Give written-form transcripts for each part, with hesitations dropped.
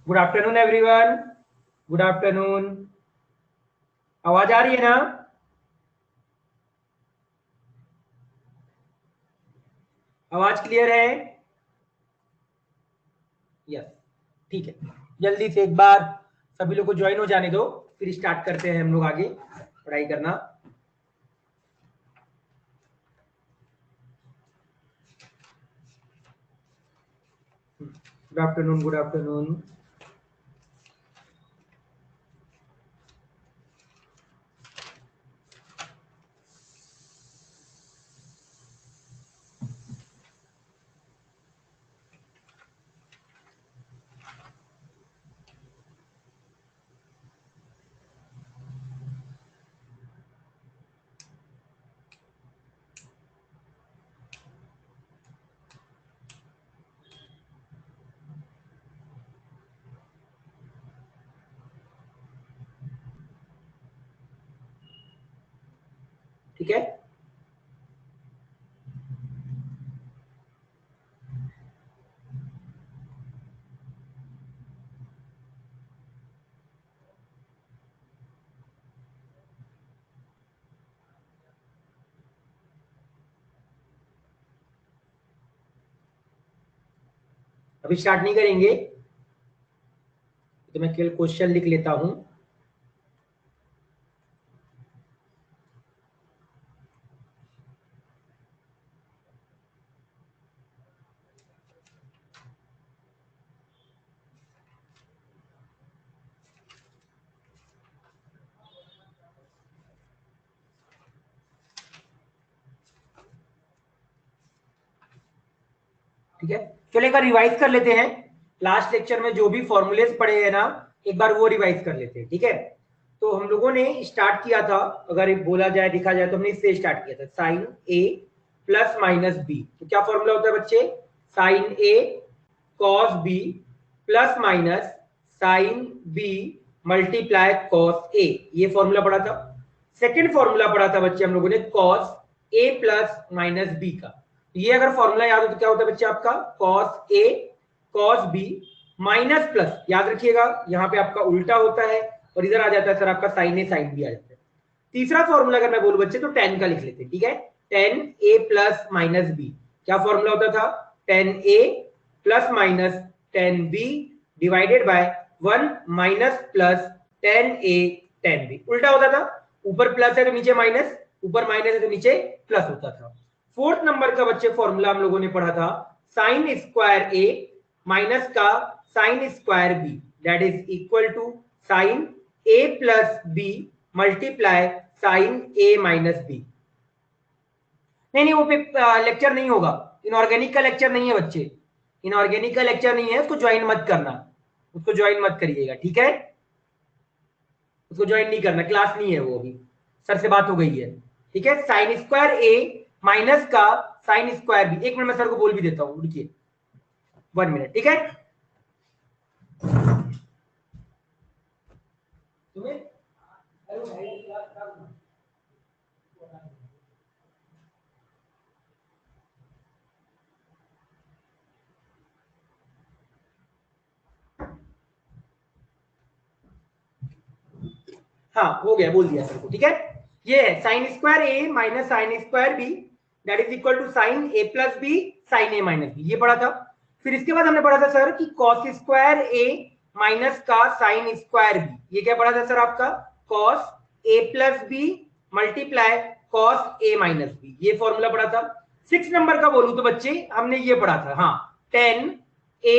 Good afternoon everyone. Good afternoon. आवाज आ रही है ना? आवाज क्लियर है? यस, ठीक है। जल्दी से एक बार सभी लोग को ज्वाइन हो जाने दो, फिर स्टार्ट करते हैं हम लोग आगे पढ़ाई करना। Good afternoon, good afternoon. ठीक है, अभी स्टार्ट नहीं करेंगे तो मैं केवल क्वेश्चन लिख लेता हूं। ठीक है, चलो एक बार रिवाइज कर लेते हैं। लास्ट लेक्चर में जो भी फॉर्मूलेस पढ़े हैं ना, एक बार वो रिवाइज कर लेते हैं। ठीक है, तो हम लोगों ने स्टार्ट किया था, अगर बोला जाए देखा जाए तो हमने इससे स्टार्ट किया था, साइन ए प्लस माइनस बी। तो क्या फॉर्मूला होता है बच्चे? Sine a cos b plus minus sine b multiply cos a, ये फॉर्मूला पढ़ा था। सेकेंड फॉर्मूला पढ़ा था बच्चे हम लोगों ने cos A plus minus b का। ये अगर फॉर्मूला याद हो तो क्या होता है बच्चे आपका? Cos A cos B minus plus, याद रखिएगा यहाँ पे आपका उल्टा होता है और इधर आ जाता है सर आपका साइन ए साइन बी आ जाता है। तीसरा फॉर्मूला अगर मैं बोलूं बच्चे तो टेन का लिख लेते हैं। ठीक है, tan A plus minus B. क्या फॉर्मूला होता था? Tan A plus minus tan B divided by one minus plus tan A tan B. उल्टा होता था, ऊपर प्लस है तो नीचे माइनस, ऊपर माइनस है तो नीचे प्लस होता था। फोर्थ नंबर का बच्चे फॉर्मूला हम लोगों ने पढ़ा था, साइन स्क्वायर ए माइनस का sine square B that is equal to sine A plus B multiply sine A minus B. नहीं वो लेक्चर नहीं होगा, इनऑर्गेनिक का लेक्चर नहीं है बच्चे, इनऑर्गेनिक का लेक्चर नहीं है, उसको ज्वाइन मत करना, उसको ज्वाइन मत करिएगा। ठीक है, उसको ज्वाइन नहीं करना, क्लास नहीं है वो, अभी सर से बात हो गई है। ठीक है, साइन स्क्वायर ए माइनस का साइन स्क्वायर बी। एक मिनट में सर को बोल भी देता हूँ, रुकिए 1 मिनट। ठीक है, तुम्हें हाँ हो गया, बोल दिया सर को। ठीक है, ये है sine square A minus sine square B that is equal to sine A plus B sine A minus B, ये पढ़ा था। फिर इसके बाद हमने पढ़ा था सर कि कॉस स्क्वायर ए माइनस का साइन स्क्वायर बी, ये क्या पढ़ा था सर आपका? Cos A plus B multiply cos A minus B, ये फॉर्मूला पढ़ा था। 6 नंबर का बोलूं तो बच्चे हमने ये पढ़ा था, हाँ, ten A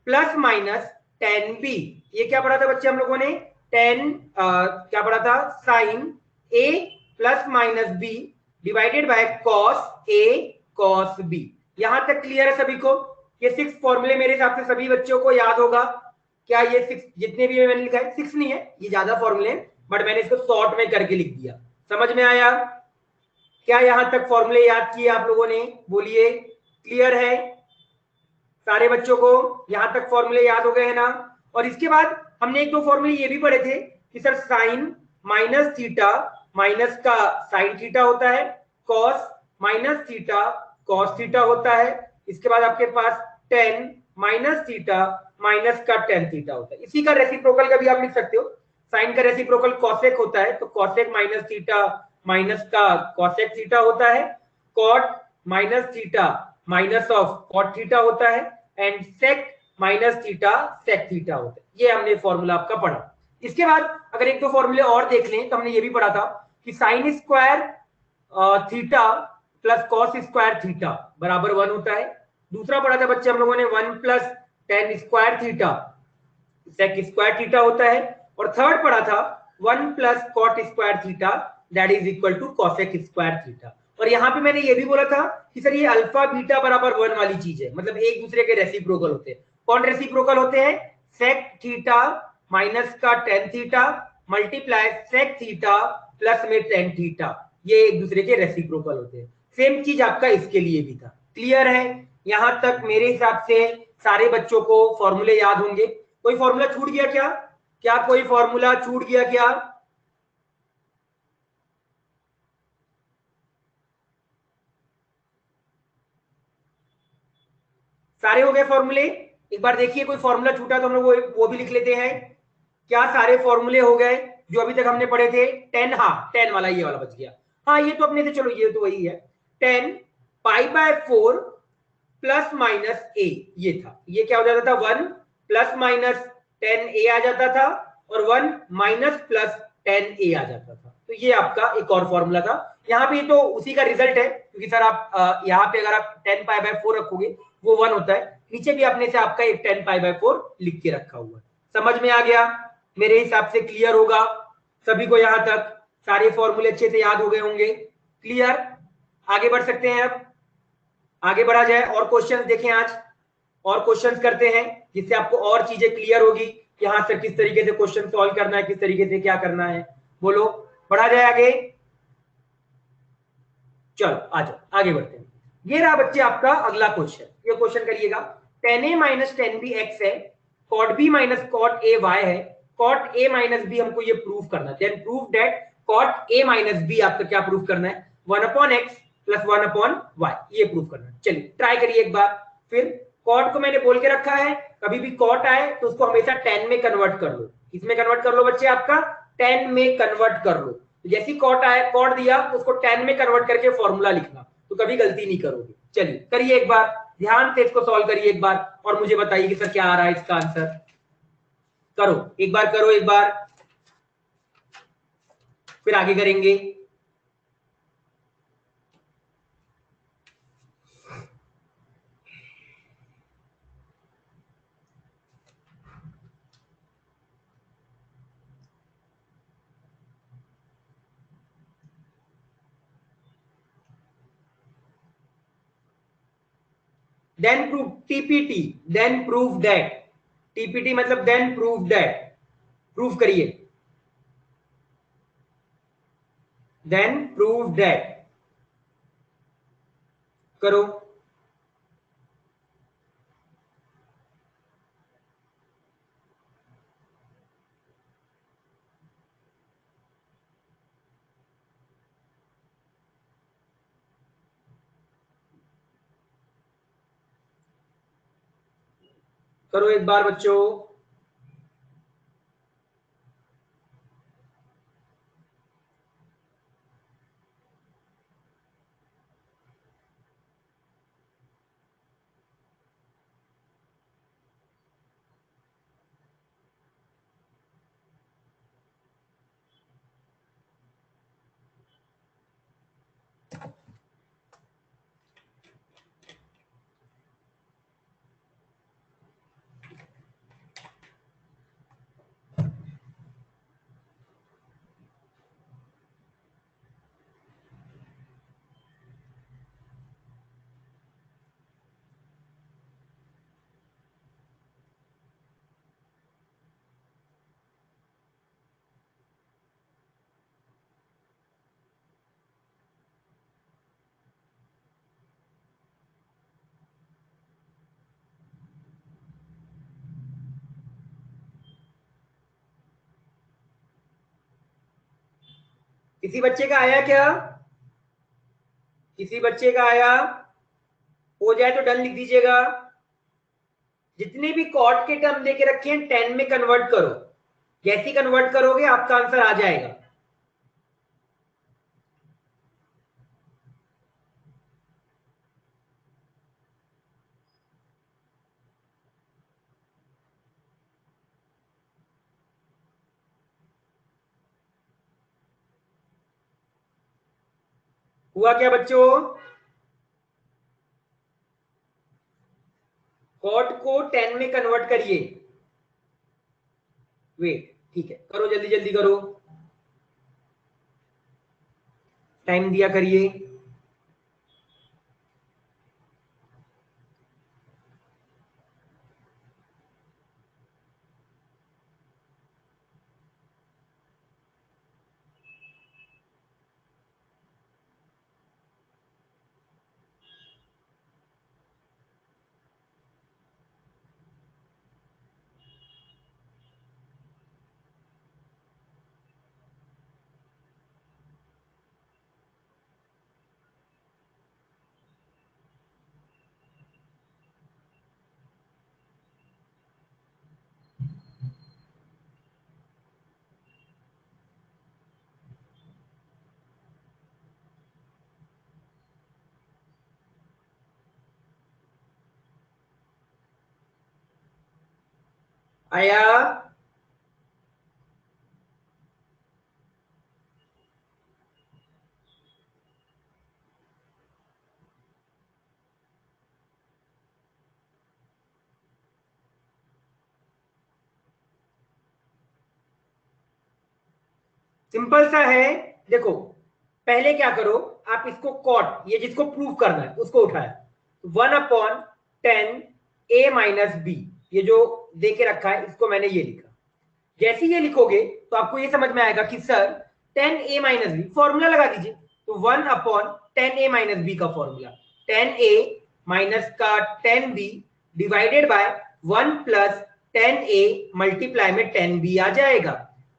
plus minus tan B, ये क्या पढ़ा था बच्चे हम लोगों ने? टेन क्या पढ़ा था? Sine A plus minus B divided by cos A cos B. यहां तक क्लियर है सभी को? ये 6 फॉर्मूले मेरे हिसाब से सभी बच्चों को याद होगा। क्या ये 6 जितने भी मैंने लिखा है, 6 नहीं है, ये ज्यादा फॉर्मूले हैं, बट मैंने इसको शॉर्ट में करके लिख दिया। समझ में आया? क्या यहां तक फॉर्मूले याद किए आप लोगों ने? बोलिए, क्लियर है सारे बच्चों को? यहां तक फॉर्मूले याद हो गए हैं ना? और इसके बाद हमने एक दो फॉर्मूले ये भी पढ़े थे कि sir sine minus theta minus का साइन थीटा होता है, cos minus theta cos theta होता है। इसके बाद आपके पास टेन माइनस थीटा माइनस का टेन थीटा होता है। इसी का रेसिप्रोकल का भी आप लिख सकते हो, साइन का रेसिप्रोकल कॉसेक होता है, तो कॉसेक माइनस थीटा माइनस का कॉसेक थीटा होता है, cot minus theta minus of cot theta होता है, and sec minus theta sec theta होता है। ये हमने फॉर्मूला आपका पढ़ा। इसके बाद अगर एक दो फॉर्मूले और देख लें तो हमने ये भी पढ़ा था कि sine square theta plus cos square theta बराबर 1 होता है। दूसरा पढ़ा था बच्चे हम लोगों ने 1 plus tan square theta sec square theta होता है। और थर्ड पढ़ा था 1 plus cot square theta that is equal to cosec square theta. और यहाँ पे मैंने ये भी बोला था कि सर ये अल्फा बीटा बराबर 1 वाली चीज है, मतलब एक दूसरे के रेसिप्रोकल होते हैं। कौन रेसिप्रोकल होते हैं? सेक थीटा माइनस का tan theta multiply sec theta plus में टेन थीटा, ये एक दूसरे के रेसिप्रोकल होते हैं। सेम चीज आपका इसके लिए भी था। क्लियर है? यहां तक मेरे हिसाब से सारे बच्चों को फॉर्मूले याद होंगे। कोई फॉर्मूला छूट गया क्या? क्या कोई फॉर्मूला छूट गया क्या? सारे हो गए फॉर्मूले? एक बार देखिए कोई फॉर्मूला छूटा तो हम लोग वो भी लिख लेते हैं। क्या सारे फॉर्मूले हो गए जो अभी तक हमने पढ़े थे? 10, हाँ 10 वाला ये वाला बच गया। हाँ ये तो अपने से, चलो ये तो वही है। 10 पाई बाय 4 प्लस माइनस ए, ये था। ये क्या हो जाता था? 1 प्लस माइनस 10 ए आ जाता था, और 1 माइनस प्लस 10 ए आ जाता था। तो ये आपका एक और फॉर्मूला था। यहाँ पे तो उसी का रिजल्ट है, क्योंकि सर आप यहाँ पे अगर आप 10 पाई बाय 4 रखोगे वो 1 होता है। नीचे भी अपने से आपका एक 10 पाई बाय 4 लिख के रखा हुआ है। समझ में आ गया? मेरे हिसाब से क्लियर होगा सभी को। यहां तक सारे फॉर्मूले अच्छे से याद हो गए होंगे। क्लियर? आगे बढ़ सकते हैं। अब आगे बढ़ा जाए, और क्वेश्चंस देखें आज, और क्वेश्चंस करते हैं जिससे आपको और चीजें क्लियर होगी कि हाँ सर किस तरीके से क्वेश्चन सॉल्व करना है, किस तरीके से क्या करना है। बोलो, बढ़ा जाए आगे? चलो आ जाओ आगे बढ़ते हैं। ये रहा बच्चे आपका अगला क्वेश्चन। ये क्वेश्चन करिएगा। Tan A minus tan B X है, cot B minus cot A Y है, कॉट ए माइनस बी हमको ये प्रूव करना है। Then prove that cot A minus B आपका क्या प्रूव करना है? 1 upon X plus 1 upon Y, ये प्रूव करना है। चलिए ट्राई करिए एक बार। फिर कॉट को मैंने बोल के रखा है, कभी भी कॉट आए तो उसको हमेशा टेन में कन्वर्ट कर लो। इसमें कन्वर्ट कर लो बच्चे, आपका टेन में कन्वर्ट कर लो। जैसी कॉट आया, कॉट दिया, उसको 10 में कन्वर्ट करके फॉर्मूला लिखना, तो कभी गलती नहीं करोगे। चलिए करिए एक बार, ध्यान से इसको सॉल्व करिए एक बार, और मुझे बताइए कि सर क्या आ रहा है इसका आंसर। करो एक बार, करो एक बार, फिर आगे करेंगे। Then prove, TPT, then prove that. TPT मतलब देन प्रूव दैट, प्रूव करिए। देन प्रूव दैट, करो। करो एक बार बच्चों। किसी बच्चे का आया क्या? किसी बच्चे का आया? हो जाए तो डन लिख दीजिएगा। जितने भी कॉट के टर्म लेके रखे हैं 10 में कन्वर्ट करो, जैसे कन्वर्ट करोगे आपका आंसर आ जाएगा। हुआ क्या बच्चों? कॉट को 10 में कन्वर्ट करिए। वेट, ठीक है, करो जल्दी जल्दी करो, टाइम दिया करिए। आया? सिंपल सा है, देखो पहले क्या करो, आप इसको कॉट, ये जिसको प्रूव करना है उसको उठाया, 1/10 a माइनस बी, ये जो दे के रखा है इसको मैंने ये लिखा। जैसे ये लिखोगे तो आपको ये समझ में आएगा कि sir 10a minus B, formula लगा दीजिए। तो 1/10a माइनस बी का फॉर्मूला 10a माइनस का 10b divided by 1 plus 10a multiply में 10b आ जाएगा।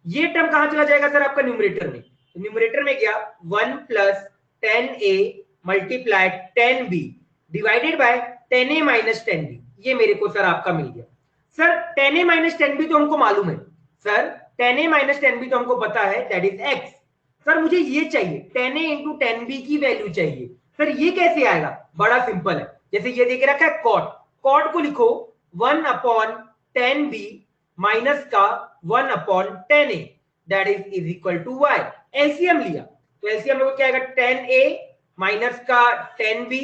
ये टर्म कहां चला जाएगा सर? आपका न्यूमरेटर में। तो न्यूमरेटर में गया 1 plus 10a multiply 10b divided by 10a minus 10b, ये मेरे को सर आपका मिल गया। सर 10a माइनस 10b तो हमको मालूम है सर, 10a माइनस 10b तो हमको पता है, दैट इज x। सर मुझे ये चाहिए 10a इंटू 10b की वैल्यू चाहिए। सर ये कैसे आएगा? बड़ा सिंपल है, जैसे ये देके रखा है कॉट, कॉट को लिखो 1/10b माइनस का 1/10a, that is equal to y। LCM लिया तो एलसीएम में क्या आएगा? 10a माइनस का 10b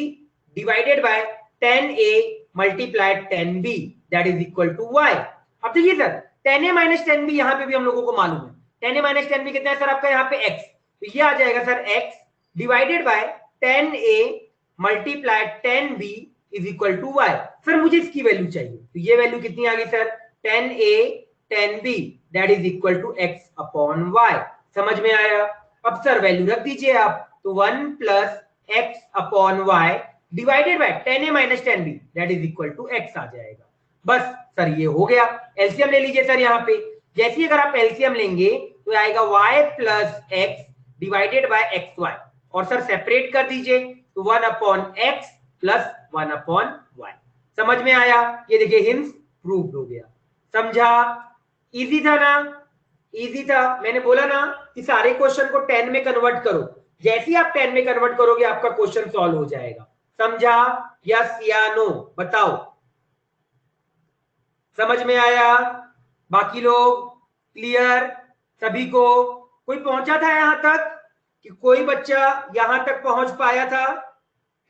divided by 10a multiply 10b, that is equal to y। अब देखिए सर 10a माइनस 10b यहां पे भी हम लोगों को मालूम है, 10a माइनस 10b कितना है सर आपका यहाँ पे x, तो ये आ जाएगा sir x divided by 10a multiply 10b is equal to y। Sir मुझे इसकी वैल्यू चाहिए, तो ये वैल्यू कितनी आ गई sir? 10a 10b that is equal to x upon y। समझ में आया? अब सर वैल्यू रख दीजिए आप, तो 1 plus x upon y divided by 10a minus 10b that is equal to x आ जाएगा। बस सर ये हो गया। एलसीएम ले लीजिए सर, यहाँ पे जैसे अगर आप एलसीएम लेंगे तो आएगा y plus X divided by X Y, और सर सेपरेट कर दीजिए तो 1/x प्लस 1/y। समझ में आया? ये देखिए हिंस प्रूव्ड हो गया। समझा? इजी था ना? इजी था। मैंने बोला ना कि सारे क्वेश्चन को 10 में कन्वर्ट करो, जैसे ही आप 10 में कन्वर्ट करोगे आपका क्वेश्चन सॉल्व हो जाएगा। समझा? यस या नो बताओ? समझ में आया? बाकी लोग क्लियर? सभी को? कोई पहुंचा था यहां तक कि कोई बच्चा यहां तक पहुंच पाया था?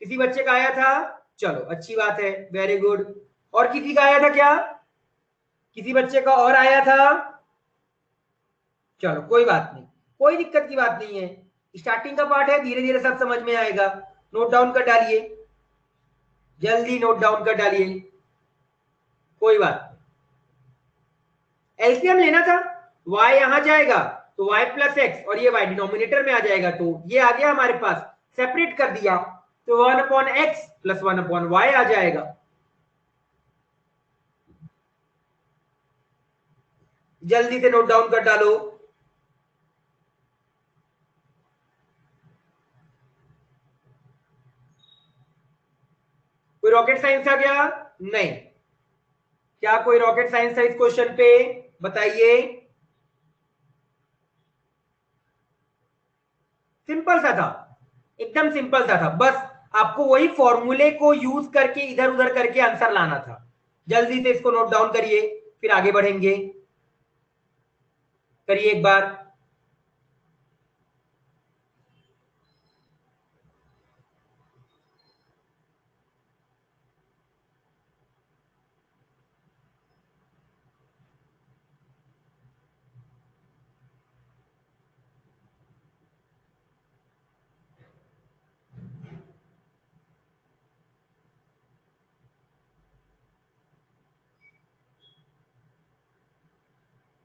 किसी बच्चे का आया था? चलो अच्छी बात है, वेरी गुड। और किसी का आया था क्या? किसी बच्चे का और आया था? चलो कोई बात नहीं, कोई दिक्कत की बात नहीं है, स्टार्टिंग का पार्ट है, धीरे धीरे सब समझ में आएगा। नोट डाउन कर डालिए, जल्दी नोट डाउन कर डालिए, कोई बात नहीं। एलसीएम लेना था, y यहां जाएगा तो y प्लस एक्स और ये y डिनोमिनेटर में आ जाएगा, तो ये आ गया हमारे पास, सेपरेट कर दिया तो 1/x प्लस 1/y आ जाएगा। जल्दी से नोट डाउन कर डालो। कोई रॉकेट साइंस आ गया? नहीं। क्या कोई रॉकेट साइंस था इस क्वेश्चन पे? बताइए। सिंपल सा था, एकदम सिंपल सा था। बस आपको वही फॉर्मूले को यूज करके इधर उधर करके आंसर लाना था। जल्दी से इसको नोट डाउन करिए, फिर आगे बढ़ेंगे। करिए एक बार।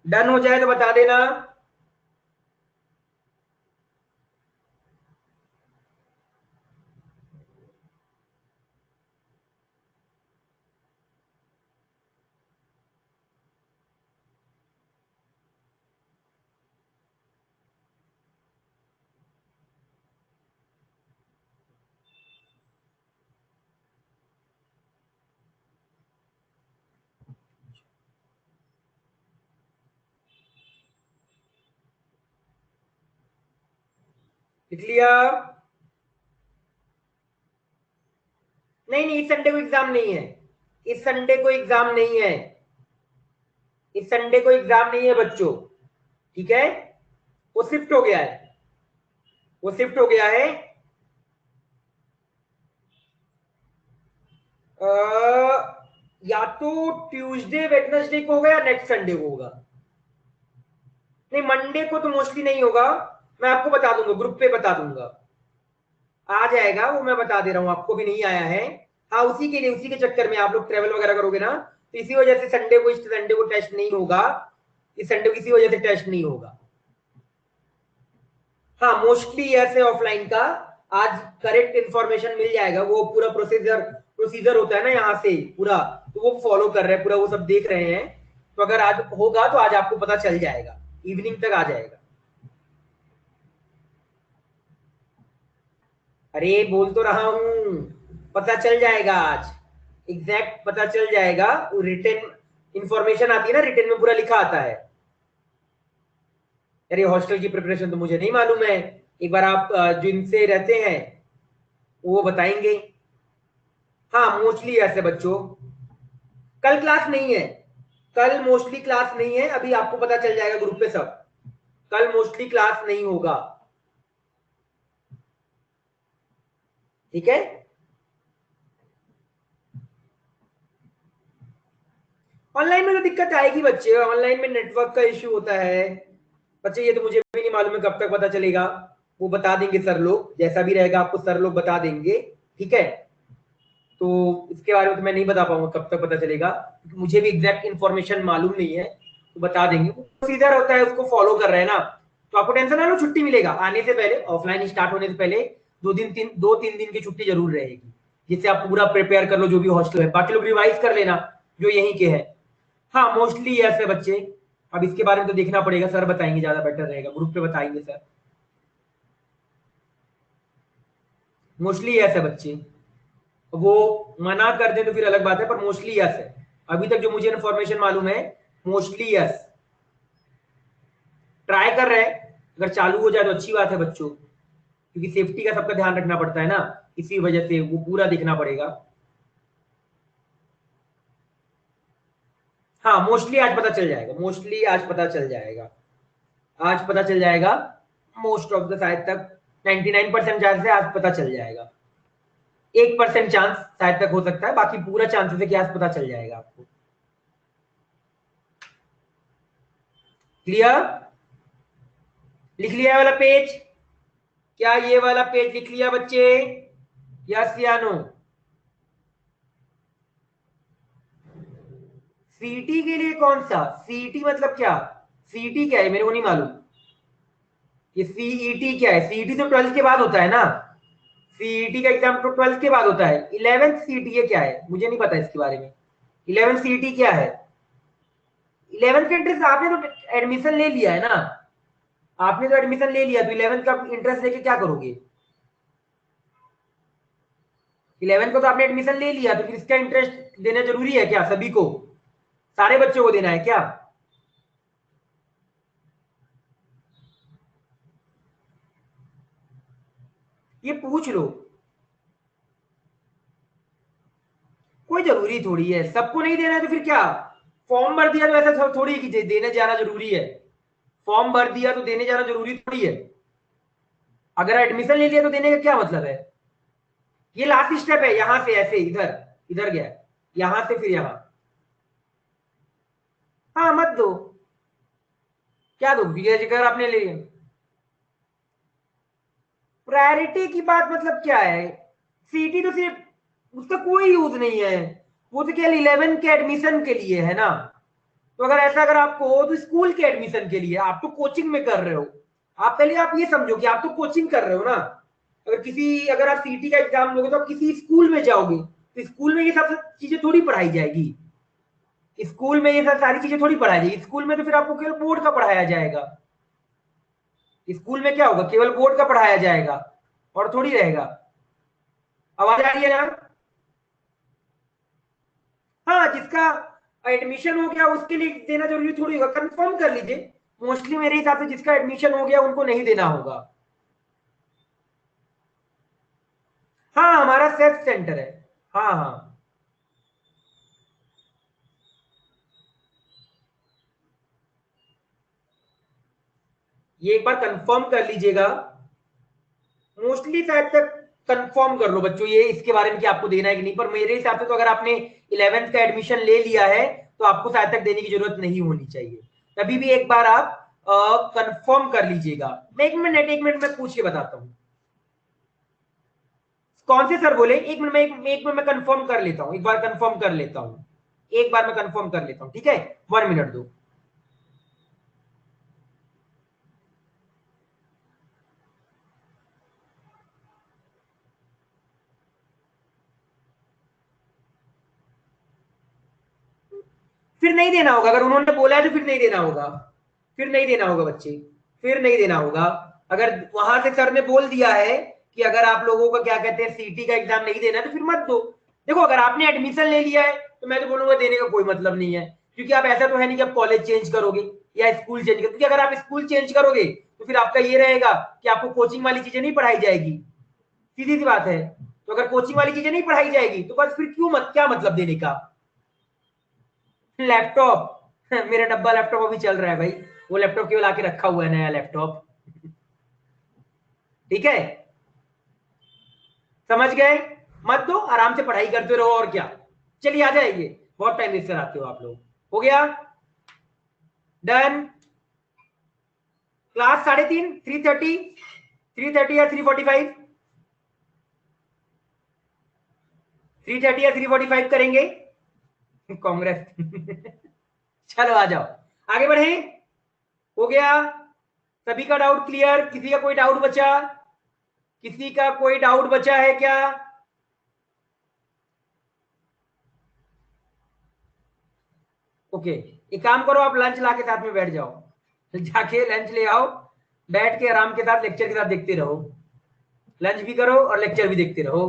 डन हो जाए तो बता देना। लिख लिया? नहीं नहीं, इस संडे को एग्जाम नहीं है। इस संडे को एग्जाम नहीं है। इस संडे को एग्जाम नहीं है बच्चों। ठीक है, वो शिफ्ट हो गया है। वो शिफ्ट हो गया है। या तो ट्यूसडे वेडनेसडे को होगा या नेक्स्ट संडे को होगा। नहीं, मंडे को तो मोस्टली नहीं होगा। मैं आपको बता दूंगा, ग्रुप पे बता दूंगा। आ जाएगा वो, मैं बता दे रहा हूँ आपको, भी नहीं आया है। हाँ, उसी के लिए, उसी के चक्कर में आप लोग ट्रेवल वगैरह करोगे ना, तो इसी वजह से संडे को, इस संडे को टेस्ट नहीं होगा। इस संडे को इसी वजह से टेस्ट नहीं होगा। हाँ, मोस्टली ऐसे ऑफलाइन का आज करेक्ट इंफॉर्मेशन मिल जाएगा। वो पूरा प्रोसीजर प्रोसीजर होता है ना यहाँ से पूरा, तो वो फॉलो कर रहे हैं पूरा, वो सब देख रहे हैं। तो अगर आज होगा तो आज आपको पता चल जाएगा, इवनिंग तक आ जाएगा। अरे बोल तो रहा हूं, पता चल जाएगा आज, एग्जैक्ट पता चल जाएगा। रिटन इंफॉर्मेशन आती है ना, रिटन में पूरा लिखा आता है। अरे हॉस्टल की प्रिपरेशन तो मुझे नहीं मालूम है, एक बार आप जिनसे रहते हैं वो बताएंगे। हाँ, मोस्टली ऐसे बच्चों। कल क्लास नहीं है, कल मोस्टली क्लास नहीं है, अभी आपको पता चल जाएगा ग्रुप पे सब। कल मोस्टली क्लास नहीं होगा। ठीक है। ऑनलाइन में तो दिक्कत आएगी बच्चे, ऑनलाइन में नेटवर्क का इश्यू होता है बच्चे। ये तो मुझे भी नहीं मालूम है कब तक पता चलेगा। वो बता देंगे सर लोग, जैसा भी रहेगा आपको सर लोग बता देंगे। ठीक है, तो इसके बारे में तो मैं नहीं बता पाऊंगा कब तक पता चलेगा, क्योंकि मुझे भी एग्जैक्ट इन्फॉर्मेशन मालूम नहीं है। तो बता देंगे, प्रोसीजर होता है उसको फॉलो कर रहे हैं ना। तो आपको टेंशन ना लो, छुट्टी मिलेगा आने से पहले, ऑफलाइन स्टार्ट होने से पहले 2 3 दिन की छुट्टी जरूर रहेगी, जिससे आप पूरा प्रिपेयर कर लो जो भी हॉस्टल है। बाकी लोग रिवाइज कर लेना जो यहीं के है। हाँ, मोस्टली ऐसे बच्चे। अब इसके बारे में तो देखना पड़ेगा, सर बताएंगे, ज्यादा बेटर रहेगा, ग्रुप पे बताएंगे सर। मोस्टली ऐसे बच्चे, वो मना कर दे तो फिर अलग बात है, पर मोस्टली यस है। अभी तक जो मुझे इन्फॉर्मेशन मालूम है, मोस्टली यस। ट्राई कर रहे हैं, अगर चालू हो जाए तो अच्छी बात है बच्चों, क्योंकि सेफ्टी का सबका ध्यान रखना पड़ता है ना, इसी वजह से वो पूरा देखना पड़ेगा। हाँ, मोस्टली आज पता चल जाएगा, मोस्टली आज पता चल जाएगा, आज पता चल जाएगा। मोस्ट ऑफ द शायद तक 99% चांस है आज पता चल जाएगा। 1% चांस शायद तक हो सकता है, बाकी पूरा चांसेस है कि आज पता चल जाएगा आपको। क्लियर? लिख लिया वाला पेज? क्या ये वाला पेज लिख लिया बच्चे? यस या नो? सीटी के लिए कौन सा सीटी, मतलब क्या? सीटी क्या है मेरे को नहीं मालूम। ये सीईटी क्या है? सीईटी तो 12th के बाद होता है ना। सीईटी का एग्जाम तो 12th के बाद होता है। 11th सीईटी ये क्या है, मुझे नहीं पता इसके बारे में। 11th सीईटी क्या है? 11th का इंटरेस्ट आपने तो एडमिशन ले लिया है ना, आपने तो एडमिशन ले लिया, तो 11th का इंटरेस्ट लेके क्या करोगे? 11th को तो आपने एडमिशन ले लिया, तो फिर इसका इंटरेस्ट देना जरूरी है क्या सभी को? सारे बच्चों को देना है क्या? ये पूछ लो, कोई जरूरी थोड़ी है, सबको नहीं देना है तो फिर क्या, फॉर्म भर दिया तो ऐसा थोड़ी है कि देने जाना जरूरी है, फॉर्म भर दिया तो देने जाना जरूरी थोड़ी है, अगर एडमिशन ले लिया तो देने का क्या मतलब है? ये लास्ट स्टेप है, यहां से ऐसे इधर इधर गया, यहां से फिर यहां, हाँ मत दो, क्या दो अगर आपने ले लिया। प्रायोरिटी की बात मतलब क्या है, सीटी तो सिर्फ उसका कोई यूज नहीं है, वो तो केवल 11 के एडमिशन के लिए है ना। तो अगर ऐसा अगर आपको हो तो स्कूल के एडमिशन के लिए, आप तो कोचिंग में कर रहे हो, आप पहले आप ये समझो कि आप तो कोचिंग कर रहे हो ना, अगर आप सीटी का एग्जाम लोगे तो आप किसी स्कूल में जाओगे, तो स्कूल में ये सब चीजें थोड़ी पढ़ाई जाएगी, स्कूल में ये सब सारी चीजें थोड़ी पढ़ाई जाएगी, स्कूल में तो फिर आपको केवल बोर्ड का पढ़ाया जाएगा, स्कूल में क्या होगा, केवल बोर्ड का पढ़ाया जाएगा और थोड़ी रहेगा। आवाज आ रही है ना? हाँ, जिसका एडमिशन हो गया उसके लिए देना जरूरी थोड़ी होगा, कंफर्म कर लीजिए, मोस्टली मेरे हिसाब से जिसका एडमिशन हो गया उनको नहीं देना होगा। हाँ, हमारा सेल्फ सेंटर है। हाँ हाँ, ये एक बार कंफर्म कर लीजिएगा, मोस्टली शायद तक कंफर्म कर लो बच्चों ये इसके बारे में कि आपको देना है कि नहीं, पर मेरे हिसाब से तो अगर आपने 11th का एडमिशन ले लिया है तो आपको शायद तक देने की जरूरत नहीं होनी चाहिए, तभी भी एक बार आप कंफर्म कर लीजिएगा। मैं एक मिनट में पूछ के बताता हूँ, कौन से सर बोले, एक मिनट में कंफर्म कर लेता हूँ, एक बार कंफर्म कर लेता हूँ, एक बार मैं कंफर्म कर लेता हूँ, ठीक है, 1 मिनट दो। फिर नहीं देना होगा, अगर उन्होंने बोला है तो फिर नहीं देना होगा, फिर नहीं देना होगा बच्चे, फिर नहीं देना होगा, अगर वहां से सर ने बोल दिया है कि अगर आप लोगों का क्या कहते हैं सीटी का एग्जाम नहीं देना है तो फिर मत दो। देखो अगर आपने एडमिशन ले लिया है तो मैं तो बोलूंगा देने का कोई मतलब नहीं है, क्योंकि आप ऐसा तो है नहीं कि आप कॉलेज चेंज करोगे या स्कूल चेंज करोगे, क्योंकि अगर आप स्कूल चेंज करोगे तो फिर आपका ये रहेगा कि आपको कोचिंग वाली चीजें नहीं पढ़ाई जाएगी, सीधी सी बात है। तो अगर कोचिंग वाली चीजें नहीं पढ़ाई जाएगी तो बस फिर क्या मतलब देने का। लैपटॉप मेरा डब्बा लैपटॉप अभी चल रहा है भाई, वो लैपटॉप केवल आके रखा हुआ है, नया लैपटॉप, ठीक है, समझ गए? मत दो, आराम से पढ़ाई करते रहो और क्या। चलिए आ जाइए, बहुत टाइम वेस्ट कराते हो आप लोग। हो गया, डन। क्लास 3:30, 3:30, 3:30 या 3:45, 3:30 या 3:45 करेंगे, कांग्रेस चलो आ जाओ, आगे बढ़े। हो गया, सभी का डाउट क्लियर, किसी का कोई डाउट बचा, किसी का कोई डाउट बचा है क्या? ओके, एक काम करो, आप लंच ला के साथ में बैठ जाओ, जाके लंच ले आओ, बैठ के आराम के साथ लेक्चर के साथ देखते रहो, लंच भी करो और लेक्चर भी देखते रहो।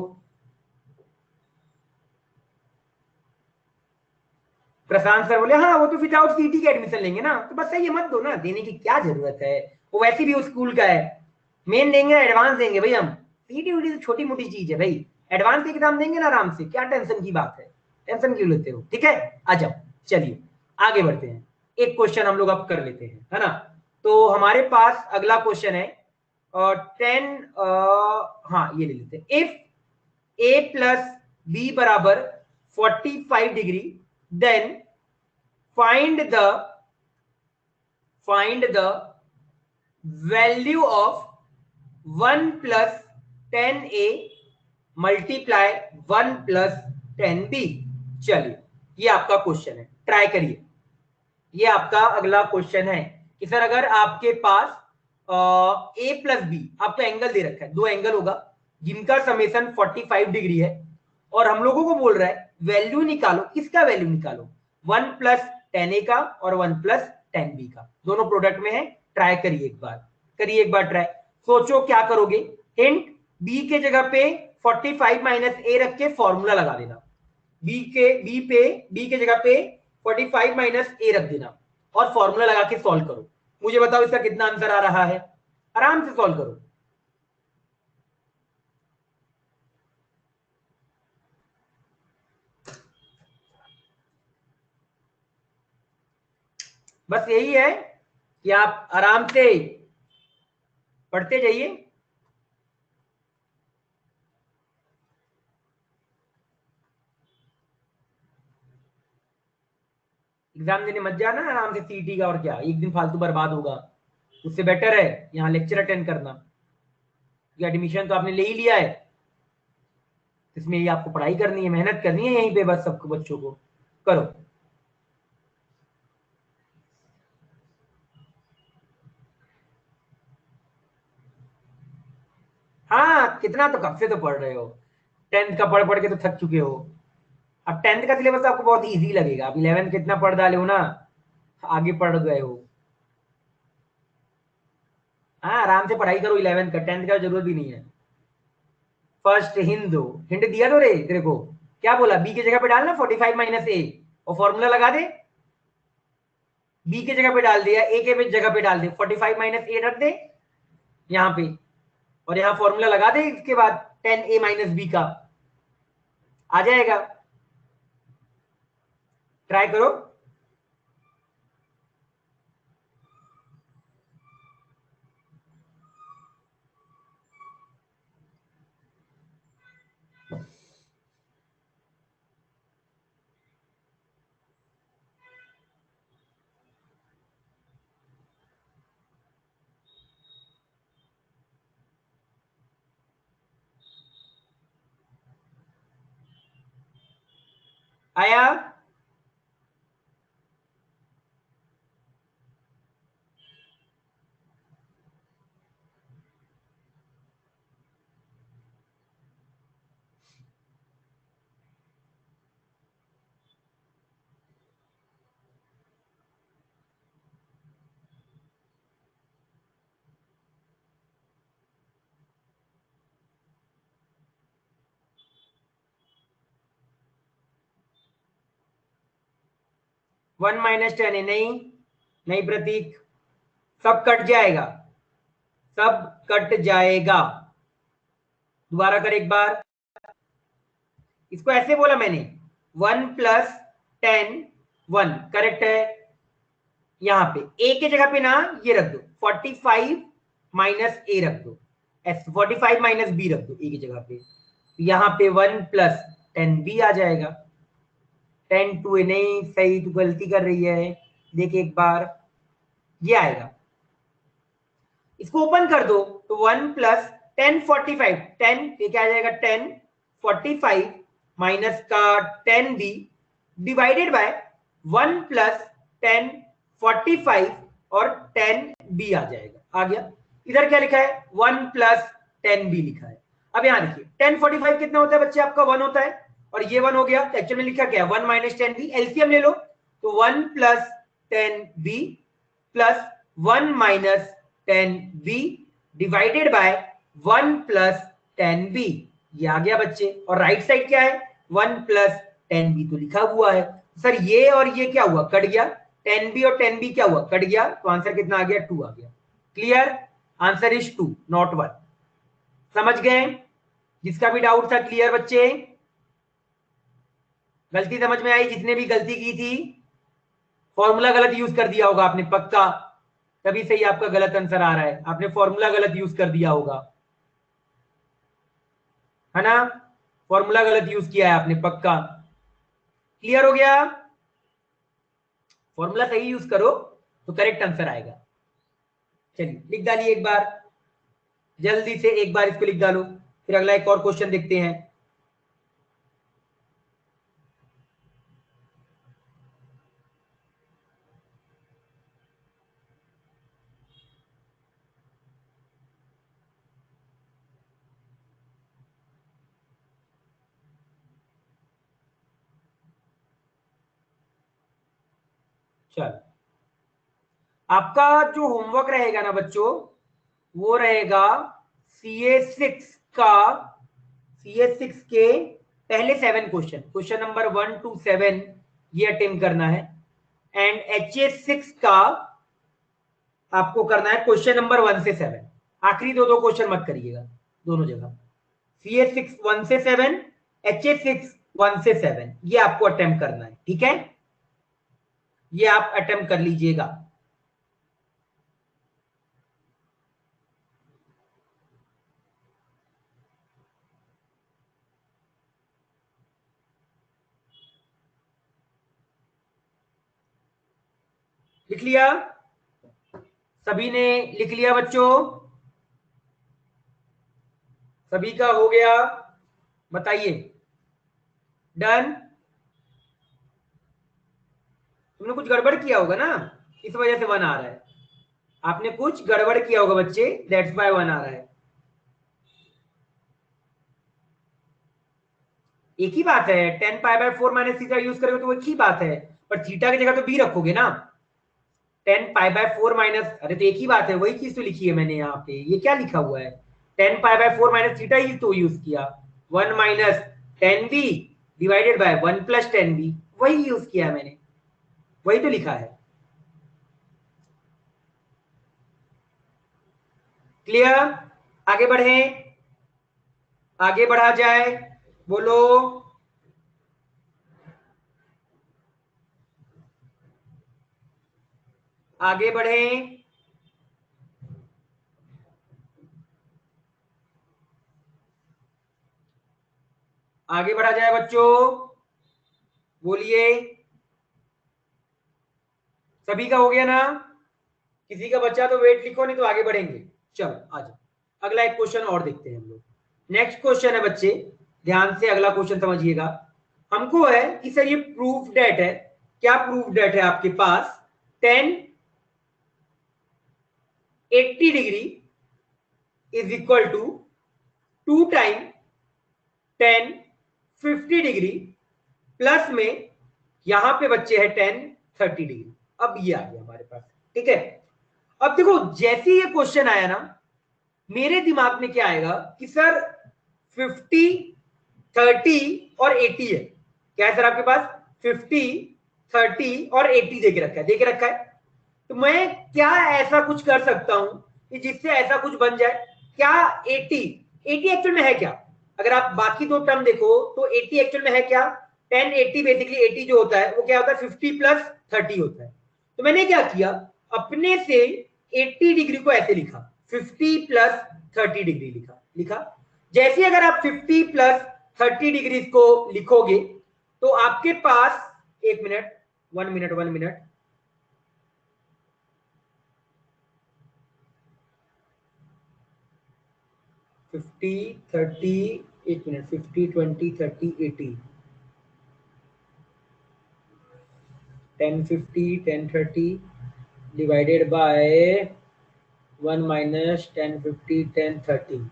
प्रशांत सर बोले हाँ वो तो विदाउट सीटी के एडमिशन लेंगे ना, तो बस सही है, मत दो ना, देने की क्या जरूरत है, वो वैसे भी उस स्कूल का है, मेन देंगे एडवांस देंगे भाई हम, सीटी वीटी तो छोटी मोटी चीज है भाई, एडवांस एग्जाम देंगे ना आराम से, क्या टेंशन की बात है, टेंशन क्यों लेते हो, ठीक है, आ जाओ। चलिए आगे बढ़ते हैं, एक क्वेश्चन हम लोग अब कर लेते हैं, है ना। तो हमारे पास अगला क्वेश्चन है, 10, हाँ ये ले लेते हैं, इफ ए प्लस बी बराबर 45 degree, then find the value of 1 plus 10a multiply 1 plus 10b। चलिए ये आपका क्वेश्चन है, ट्राई करिए, ये आपका अगला क्वेश्चन है कि सर अगर आपके पास ए प्लस बी, आपको एंगल दे रखा है, दो एंगल होगा जिनका समेशन 45 डिग्री है, और हम लोगों को बोल रहा है वैल्यू निकालो, किसका वैल्यू निकालो, 1 प्लस 10a का और 1 प्लस 10b का, दोनों प्रोडक्ट में है, ट्राई करिए एक बार, करिए एक बार ट्राई, सोचो क्या करोगे। हिंट, बी के जगह पे 45 माइनस ए रख के फॉर्मूला लगा देना, बी के जगह पे 45 माइनस ए रख देना और फॉर्मूला लगा के सॉल्व करो। मुझे बताओ इसका कितना आंसर आ रहा है, आराम से सॉल्व करो। बस यही है कि आप आराम से पढ़ते जाइए। एग्जाम देने मत जाना आराम से सीईटी का, और क्या एक दिन फालतू बर्बाद होगा, उससे बेटर है यहाँ लेक्चर अटेंड करना। एडमिशन तो आपने ले ही लिया है, इसमें ये आपको पढ़ाई करनी है, मेहनत करनी है यहीं पे, बस सबको बच्चों को करो। हाँ कितना तो कब से तो पढ़ रहे हो, 10th का पढ़ पढ़ के तो थक चुके हो। अब 10th का सिलेबस आपको बहुत इजी लगेगा, अब 11th कितना पढ़ डाले हो ना, आगे पढ़ गए हो। हाँ आराम से पढ़ाई करो 11th का, 10th का जरूरत भी नहीं है। फर्स्ट हिंट दो, हिंट दिया तो रे तेरे को, क्या बोला, बी की जगह पे डालना 45 माइनस ए और फॉर्मूला लगा दे। बी की जगह पे डाल दिया, ए के जगह पे डाल दे, 45 माइनस ए रख दे यहाँ पे, और यहाँ फॉर्मूला लगा दे, इसके बाद 10 ए माइनस बी का आ जाएगा। ट्राई करो। आया? 1 माइनस 10 है, नहीं नहीं प्रतीक, सब कट जाएगा, सब कट जाएगा। दोबारा कर एक बार, इसको ऐसे बोला मैंने, 1 प्लस 10 1 करेक्ट है। यहाँ पे ए के जगह पे ना ये रख दो, 45 माइनस ए रख दो, 45 माइनस बी रख दो ए की जगह पे, यहाँ पे 1 प्लस 10 बी आ जाएगा। 10 2 नहीं सही, तू गलती कर रही है, देख एक बार, ये आएगा। इसको ओपन कर दो तो 1 प्लस 10 45, 10 ये क्या आ जाएगा, 10 45 माइनस का 10 बी डिवाइडेड बाय 1 प्लस 10 45 और 10 बी आ जाएगा, आ गया। इधर क्या लिखा है, 1 प्लस 10 बी लिखा है। अब यहां देखिए 10 45 कितना होता है बच्चे, आपका 1 होता है, और ये 1 हो गया, एक्चुअल में लिखा क्या है, 1 माइनस 10 बी, एलसीएम ले लो, तो 1 plus 10 B plus 1 minus 10 B divided by 1 plus 10 B, ये आ गया बच्चे। और राइट साइड क्या है, 1 प्लस 10 बी तो लिखा हुआ है। सर ये और ये क्या हुआ, कट गया, 10 बी और 10 बी क्या हुआ, कट गया, तो आंसर कितना आ गया, 2 आ गया। Clear, answer is 2 not 1। समझ गए, जिसका भी डाउट था क्लियर बच्चे, गलती समझ में आई, जिसने भी गलती की थी, फॉर्मूला गलत यूज कर दिया होगा आपने पक्का, तभी से ही आपका गलत आंसर आ रहा है, आपने फॉर्मूला गलत यूज कर दिया होगा, है ना, फॉर्मूला गलत यूज किया है आपने पक्का। क्लियर हो गया, फॉर्मूला सही यूज करो तो करेक्ट आंसर आएगा। चलिए लिख डालिए एक बार, जल्दी से एक बार इसको लिख डालो, फिर अगला एक और क्वेश्चन देखते हैं। चलो आपका जो होमवर्क रहेगा ना बच्चों, वो रहेगा CA6 का, CA6 के पहले 7 क्वेश्चन, क्वेश्चन नंबर 1 to 7, ये अटेम्प्ट करना है। एंड HA6 का आपको करना है क्वेश्चन नंबर 1 से 7, आखिरी दो क्वेश्चन मत करिएगा, दोनों जगह CA6 1 से 7, HA6 1 से 7, ये आपको अटेम्प्ट करना है, ठीक है, ये आप अटेम्प्ट कर लीजिएगा। लिख लिया? सभी ने लिख लिया बच्चों? सभी का हो गया? बताइए। डन? तुमने कुछ गड़बड़ किया होगा ना, इस वजह से 1 आ रहा है। आपने कुछ गड़बड़ किया होगा बच्चे, दैट्स व्हाई 1 आ रहा है। एक ही बात है, tan π/4 माइनस थीटा यूज करोगे तो वो एक ही बात है, पर थीटा की जगह तो बी रखोगे ना। tan π/4 माइनस, अरे तो एक ही बात है, वही चीज तो लिखी है मैंने यहाँ पे, ये क्या लिखा हुआ है, tan π/4 माइनस थीटा ही तो यूज किया, 1 minus tan b divided by 1 plus tan b, वही यूज किया है मैंने, वही तो लिखा है। क्लियर? आगे बढ़े, आगे बढ़ा जाए, बोलो। आगे बढ़े, आगे बढ़ा जाए बच्चों, बोलिए। सभी का हो गया ना? किसी का बच्चा तो वेट लिखो, नहीं तो आगे बढ़ेंगे। चलो आज अगला एक क्वेश्चन और देखते हैं हम लोग। नेक्स्ट क्वेश्चन है बच्चे, ध्यान से अगला क्वेश्चन समझिएगा। हमको है कि सर ये प्रूफ डेट है, क्या प्रूफ डेट है आपके पास, tan 80 degree is equal to 2 time tan 50 degree plus में यहां पे बच्चे है tan 30 डिग्री। अब ये आ गया हमारे पास, ठीक है। अब देखो जैसे ये क्वेश्चन आया ना, मेरे दिमाग में क्या आएगा कि सर 50, 30 और 80 है, क्या है सर आपके पास, 50, 30 और 80 देके रखा है, तो मैं क्या ऐसा कुछ कर सकता हूं कि जिससे ऐसा कुछ बन जाए। क्या 80 एक्चुअल में है क्या, अगर आप बाकी दो टर्म देखो तो 80 एक्चुअल में है क्या, 10 80 बेसिकली 80 जो होता है वो क्या होता है 50 प्लस 30 होता है। तो मैंने क्या किया, अपने से 80 डिग्री को ऐसे लिखा, 50 प्लस 30 डिग्री लिखा। जैसे अगर आप 50 प्लस 30 डिग्री को लिखोगे तो आपके पास, एक मिनट, 1 मिनट 1 मिनट, फिफ्टी 30, एक minute, 50 20 30 80, 10 50 10 30 divided by 1 minus 10 50 10 30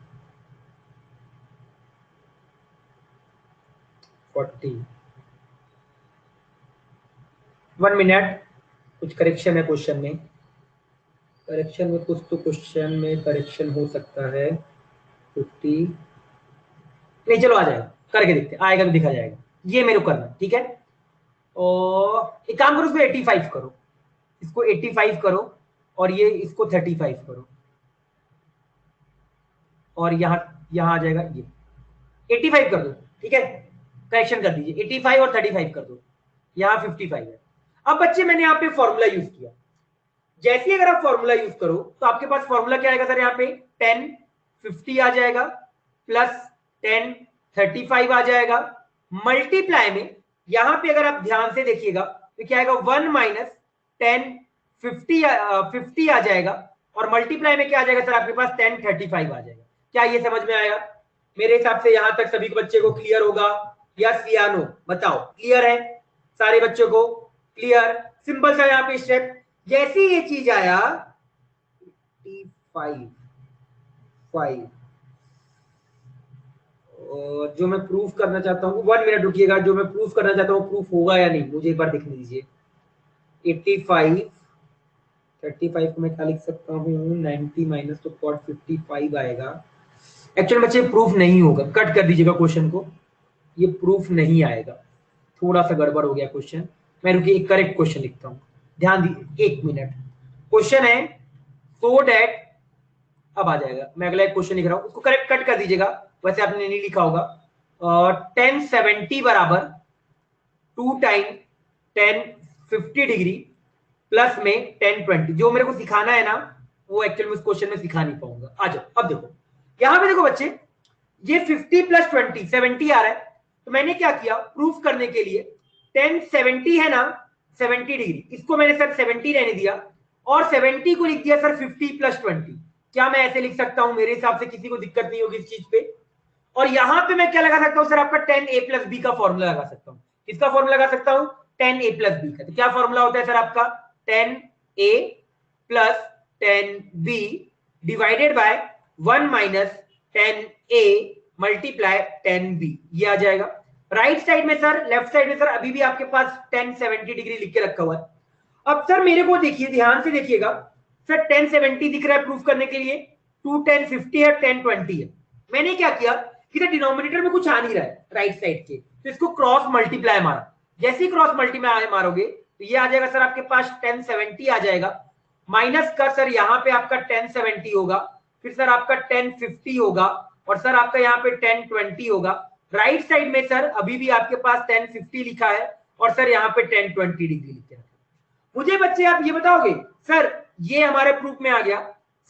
40। 1 minute, कुछ करेक्शन है क्वेश्चन में, करेक्शन में कुछ तो क्वेश्चन में करेक्शन हो सकता है। 50 नहीं, चलो आ जाएगा, करके देखते, आएगा तो दिखा जाएगा, ये मेरे को करना, ठीक है। और एक काम करो, इसको 85 करो, इसको 85 करो और ये इसको 35 करो, और यहाँ आ जाएगा ये 85 कर दो, ठीक है, करेक्शन कर दीजिए, 85 और 35 कर दो, यहाँ 55 है। अब बच्चे मैंने यहाँ पे फॉर्मूला यूज किया, जैसे ही अगर आप फॉर्मूला यूज करो तो आपके पास फॉर्मूला क्या आएगा सर, यहाँ पे 10 50 आ जाएगा प्लस 10 35 आ जाएगा, मल्टीप्लाई में यहां पे अगर आप ध्यान से देखिएगा तो क्या आएगा 1 माइनस 10 50 आ जाएगा, और मल्टीप्लाई में क्या आ जाएगा सर आपके पास 10 35 आ जाएगा। क्या ये समझ में आएगा? मेरे हिसाब से यहां तक सभी बच्चे को क्लियर होगा, यस या नो, बताओ क्लियर है सारे बच्चों को? क्लियर, सिंपल सा यहाँ पे स्टेप। जैसे ये चीज आया 5 जो मैं प्रूफ करना चाहता हूँ, 1 मिनट रुकिएगा, जो मैं प्रूफ करना चाहता हूँ प्रूफ होगा या नहीं मुझे एक बार देखने दीजिए। 85 35 को मैं क्या लिख सकता हूँ, 90 माइनस तो कॉट 55 आएगा। एक्चुअली बच्चे प्रूफ नहीं होगा, कट कर दीजिएगा क्वेश्चन को, ये प्रूफ नहीं आएगा, थोड़ा सा गड़बड़ हो गया क्वेश्चन, मैं रुकिए एक करेक्ट क्वेश्चन लिखता हूं, ध्यान दीजिए 1 मिनट। क्वेश्चन है सो डैट, अब आ जाएगा, मैं अगला एक क्वेश्चन लिख रहा हूं, उसको करेक्ट कट कर दीजिएगा, वैसे आपने नहीं लिखा होगा। 1070 बराबर 2 टाइम 1050 डिग्री प्लस में 1020, जो मेरे को सिखाना है ना वो एक्चुअल में उस क्वेश्चन में सिखा नहीं पाऊंगा। आ जाओ, अब देखो यहां पे देखो बच्चे, ये 50 प्लस 20 70 आ रहा है, तो मैंने क्या किया प्रूफ करने के लिए 1070 है ना 70 डिग्री, इसको मैंने सर 70 रहने दिया और 70 को लिख दिया सर 50 प्लस 20। क्या मैं ऐसे लिख सकता हूं? मेरे हिसाब से किसी को दिक्कत नहीं होगी इस चीज पे। और यहां पे मैं क्या लगा सकता हूं सर, आपका 10a प्लस बी का फॉर्मूला लगा सकता हूं। किसका फॉर्मूला लगा सकता हूं? 10a प्लस बी का। तो क्या फॉर्मूला होता है सर आपका? 10a plus 10b divided by 1 minus 10a multiply 10b, ये आ जाएगा। राइट साइड में सर, लेफ्ट साइड में सर अभी भी आपके पास 1070 डिग्री लिख के रखा हुआ है। अब सर मेरे को देखिए, ध्यान से देखिएगा सर, 1070 दिख रहा है प्रूफ करने के लिए, 2 1050 है, 1020 है। मैंने क्या किया कि डिनोमिनेटर में कुछ आ नहीं रहा है राइट साइड के, तो इसको क्रॉस मल्टीप्लाई मारा। जैसे ही क्रॉस मल्टीप्लाई मारोगे तो ये आ जाएगा सर आपके पास 1070 आ जाएगा, माइनस का सर यहाँ पे आपका 1070 होगा, फिर सर आपका 1050 होगा और सर आपका यहाँ पे 1020 होगा। राइट साइड में सर अभी भी आपके पास 1050 लिखा है और सर यहाँ पे 1020 डिग्री लिखा है। मुझे बच्चे आप ये बताओगे सर, ये हमारे प्रूफ में आ गया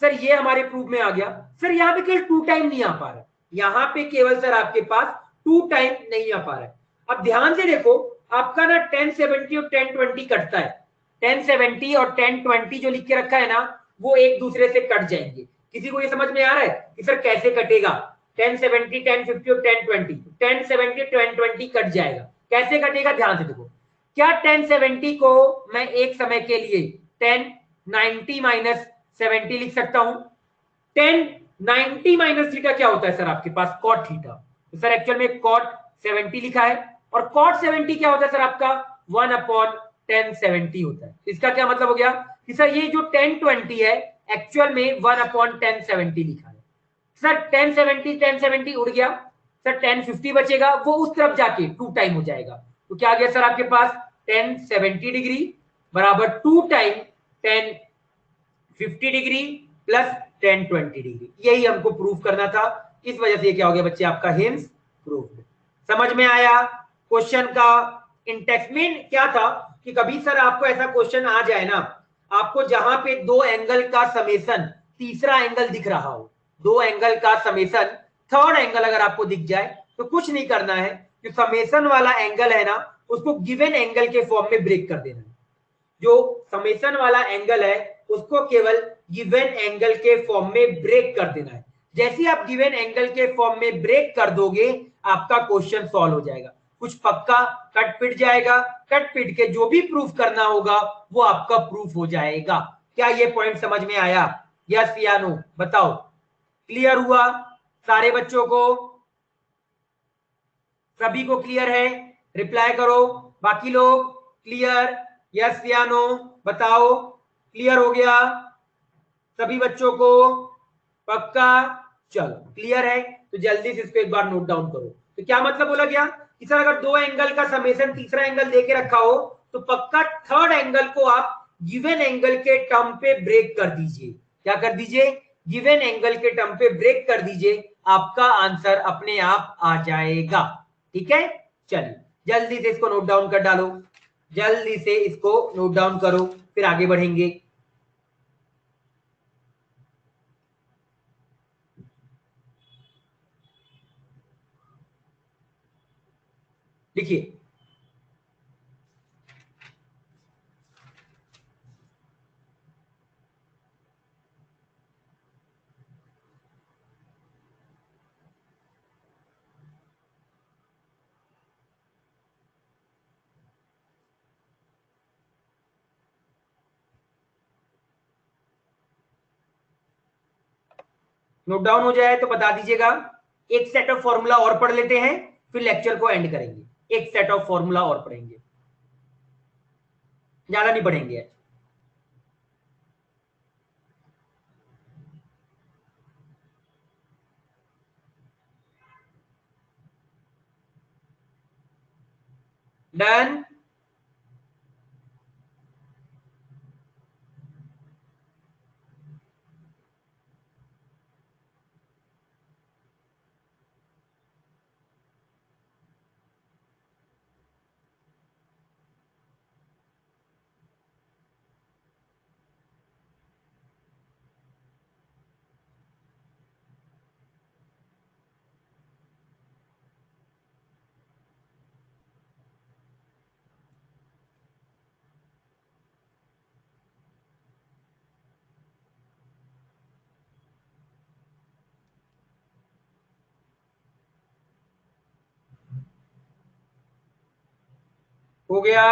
सर, ये हमारे प्रूफ में आ गया सर, यहाँ पे केवल 2 टाइम नहीं आ पा रहा है, यहाँ पे केवल सर आपके पास 2 टाइम नहीं आ पा रहा है। अब ध्यान से देखो, आपका ना 1070 और 1020 कटता है, 1070 और 1020 जो लिख के रखा है ना वो एक दूसरे से कट जाएंगे। किसी को ये समझ में आ रहा है कि सर कैसे कटेगा? 1070 1050 और 1020, 1070 1020 कट जाएगा, कैसे कटेगा ध्यान से देखो। क्या 1070 को मैं एक समय के लिए 1090 माइनस 70 लिख सकता हूं? 1090 माइनस थीटा क्या होता है सर आपके पास? Cot theta. तो सर एक्चुअल में कॉट 70 लिखा है, और कॉट 70 क्या होता है सर आपका? 1 अपॉन 1070 होता है। इसका क्या मतलब हो गया कि सर ये जो 1020 है एक्चुअल में 1 अपॉन 1070 लिखा है। सर 1070 उड़ गया, सर 1050 बचेगा, वो उस तरफ जाके 2 टाइम हो जाएगा। तो क्या आ गया सर आपके पास? 1070 डिग्री बराबर 2 टाइम 1050 डिग्री प्लस 1020 डिग्री। यही हमको प्रूफ करना था, इस वजह से क्या हो गया बच्चे आपका हिंस प्रूफ। समझ में आया क्वेश्चन का इंटेक्स में क्या था कि कभी सर आपको ऐसा क्वेश्चन आ जाए ना, आपको जहां पे दो एंगल का समेसन तीसरा एंगल दिख रहा हो, दो एंगल का समेसन थर्ड एंगल अगर आपको दिख जाए तो कुछ नहीं करना है, जो समेसन वाला एंगल है ना उसको गिवन एंगल के फॉर्म में ब्रेक कर देना है। जो समेसन वाला एंगल है उसको केवल गिवन एंगल के फॉर्म में ब्रेक कर देना है। जैसे आप गिवन एंगल के फॉर्म में ब्रेक कर दोगे आपका क्वेश्चन सॉल्व हो जाएगा, कुछ पक्का कट पिट जाएगा, कट पिट के जो भी प्रूफ करना होगा वो आपका प्रूफ हो जाएगा। क्या ये पॉइंट समझ में आया? यस या नो बताओ, क्लियर हुआ सारे बच्चों को? सभी को क्लियर है? रिप्लाई करो, बाकी लोग क्लियर? यस या नो बताओ, क्लियर हो गया सभी बच्चों को? पक्का? चलो क्लियर है तो जल्दी से इसको एक बार नोट डाउन करो। तो क्या मतलब बोला गया कि सर अगर दो एंगल का समेशन तीसरा एंगल देके रखा हो तो पक्का थर्ड एंगल को आप गिवन एंगल के टर्म पे ब्रेक कर दीजिए। क्या कर दीजिए? गिवन एंगल के टर्म पे ब्रेक कर दीजिए, आपका आंसर अपने आप आ जाएगा। ठीक है, चलिए जल्दी से इसको नोट डाउन कर डालो, जल्दी से इसको नोट डाउन करो, फिर आगे बढ़ेंगे। लिखिए, नोट डाउन हो जाए तो बता दीजिएगा। एक सेट ऑफ फॉर्मूला और पढ़ लेते हैं, फिर लेक्चर को एंड करेंगे। एक सेट ऑफ फॉर्मूला और पढ़ेंगे, ज्यादा नहीं पढ़ेंगे। डन? हो गया।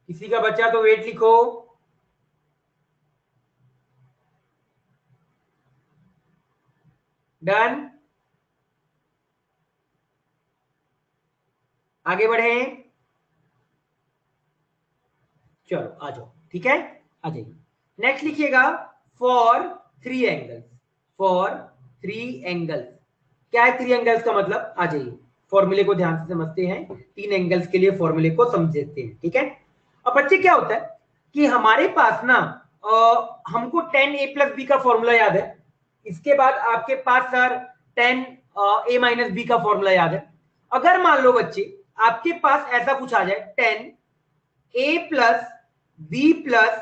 किसी का बच्चा तो वेट लिखो। डन, आगे बढ़े। चलो आ जाओ, ठीक है, आ जाइए। नेक्स्ट लिखिएगा for three angles. For three angles, क्या है थ्री एंगल्स का मतलब? आ जाइए, फॉर्मूले को ध्यान से समझते हैं, तीन एंगल्स के लिए फॉर्मूले को समझते हैं, ठीक है। अब बच्चे क्या होता है कि हमारे पास ना हमको tan a प्लस बी का फॉर्मूला याद है, इसके बाद आपके पास sir tan a minus b का फॉर्मूला याद है। अगर मान लो बच्चे आपके पास ऐसा कुछ आ जाए tan a plus B plus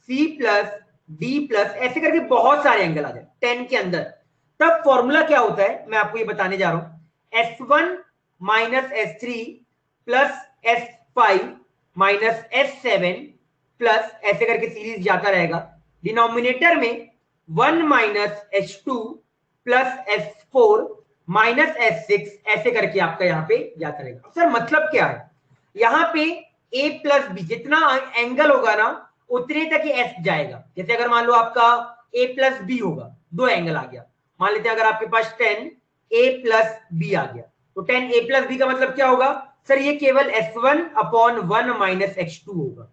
C plus D plus, ऐसे करके बहुत सारे एंगल आ जाए 10 के अंदर, तब फॉर्मूला क्या होता है मैं आपको ये बताने जा रहा हूं। S1 minus S3 plus S5 minus S7 plus, ऐसे करके सीरीज जाता रहेगा। डिनोमिनेटर में 1 minus H2 plus S4 minus S6, ऐसे करके आपका यहां पे जाता रहेगा। सर मतलब क्या है? यहां पे a प्लस बी जितना एंगल होगा ना उतने तक ही एस जाएगा। जैसे अगर मान लो आपका a प्लस बी होगा, दो एंगल आ गया, मान लेते हैं अगर आपके पास 10 a प्लस बी आ गया, तो 10 a प्लस बी का मतलब क्या होगा सर? ये केवल S1 अपॉन 1 माइनस H2 होगा,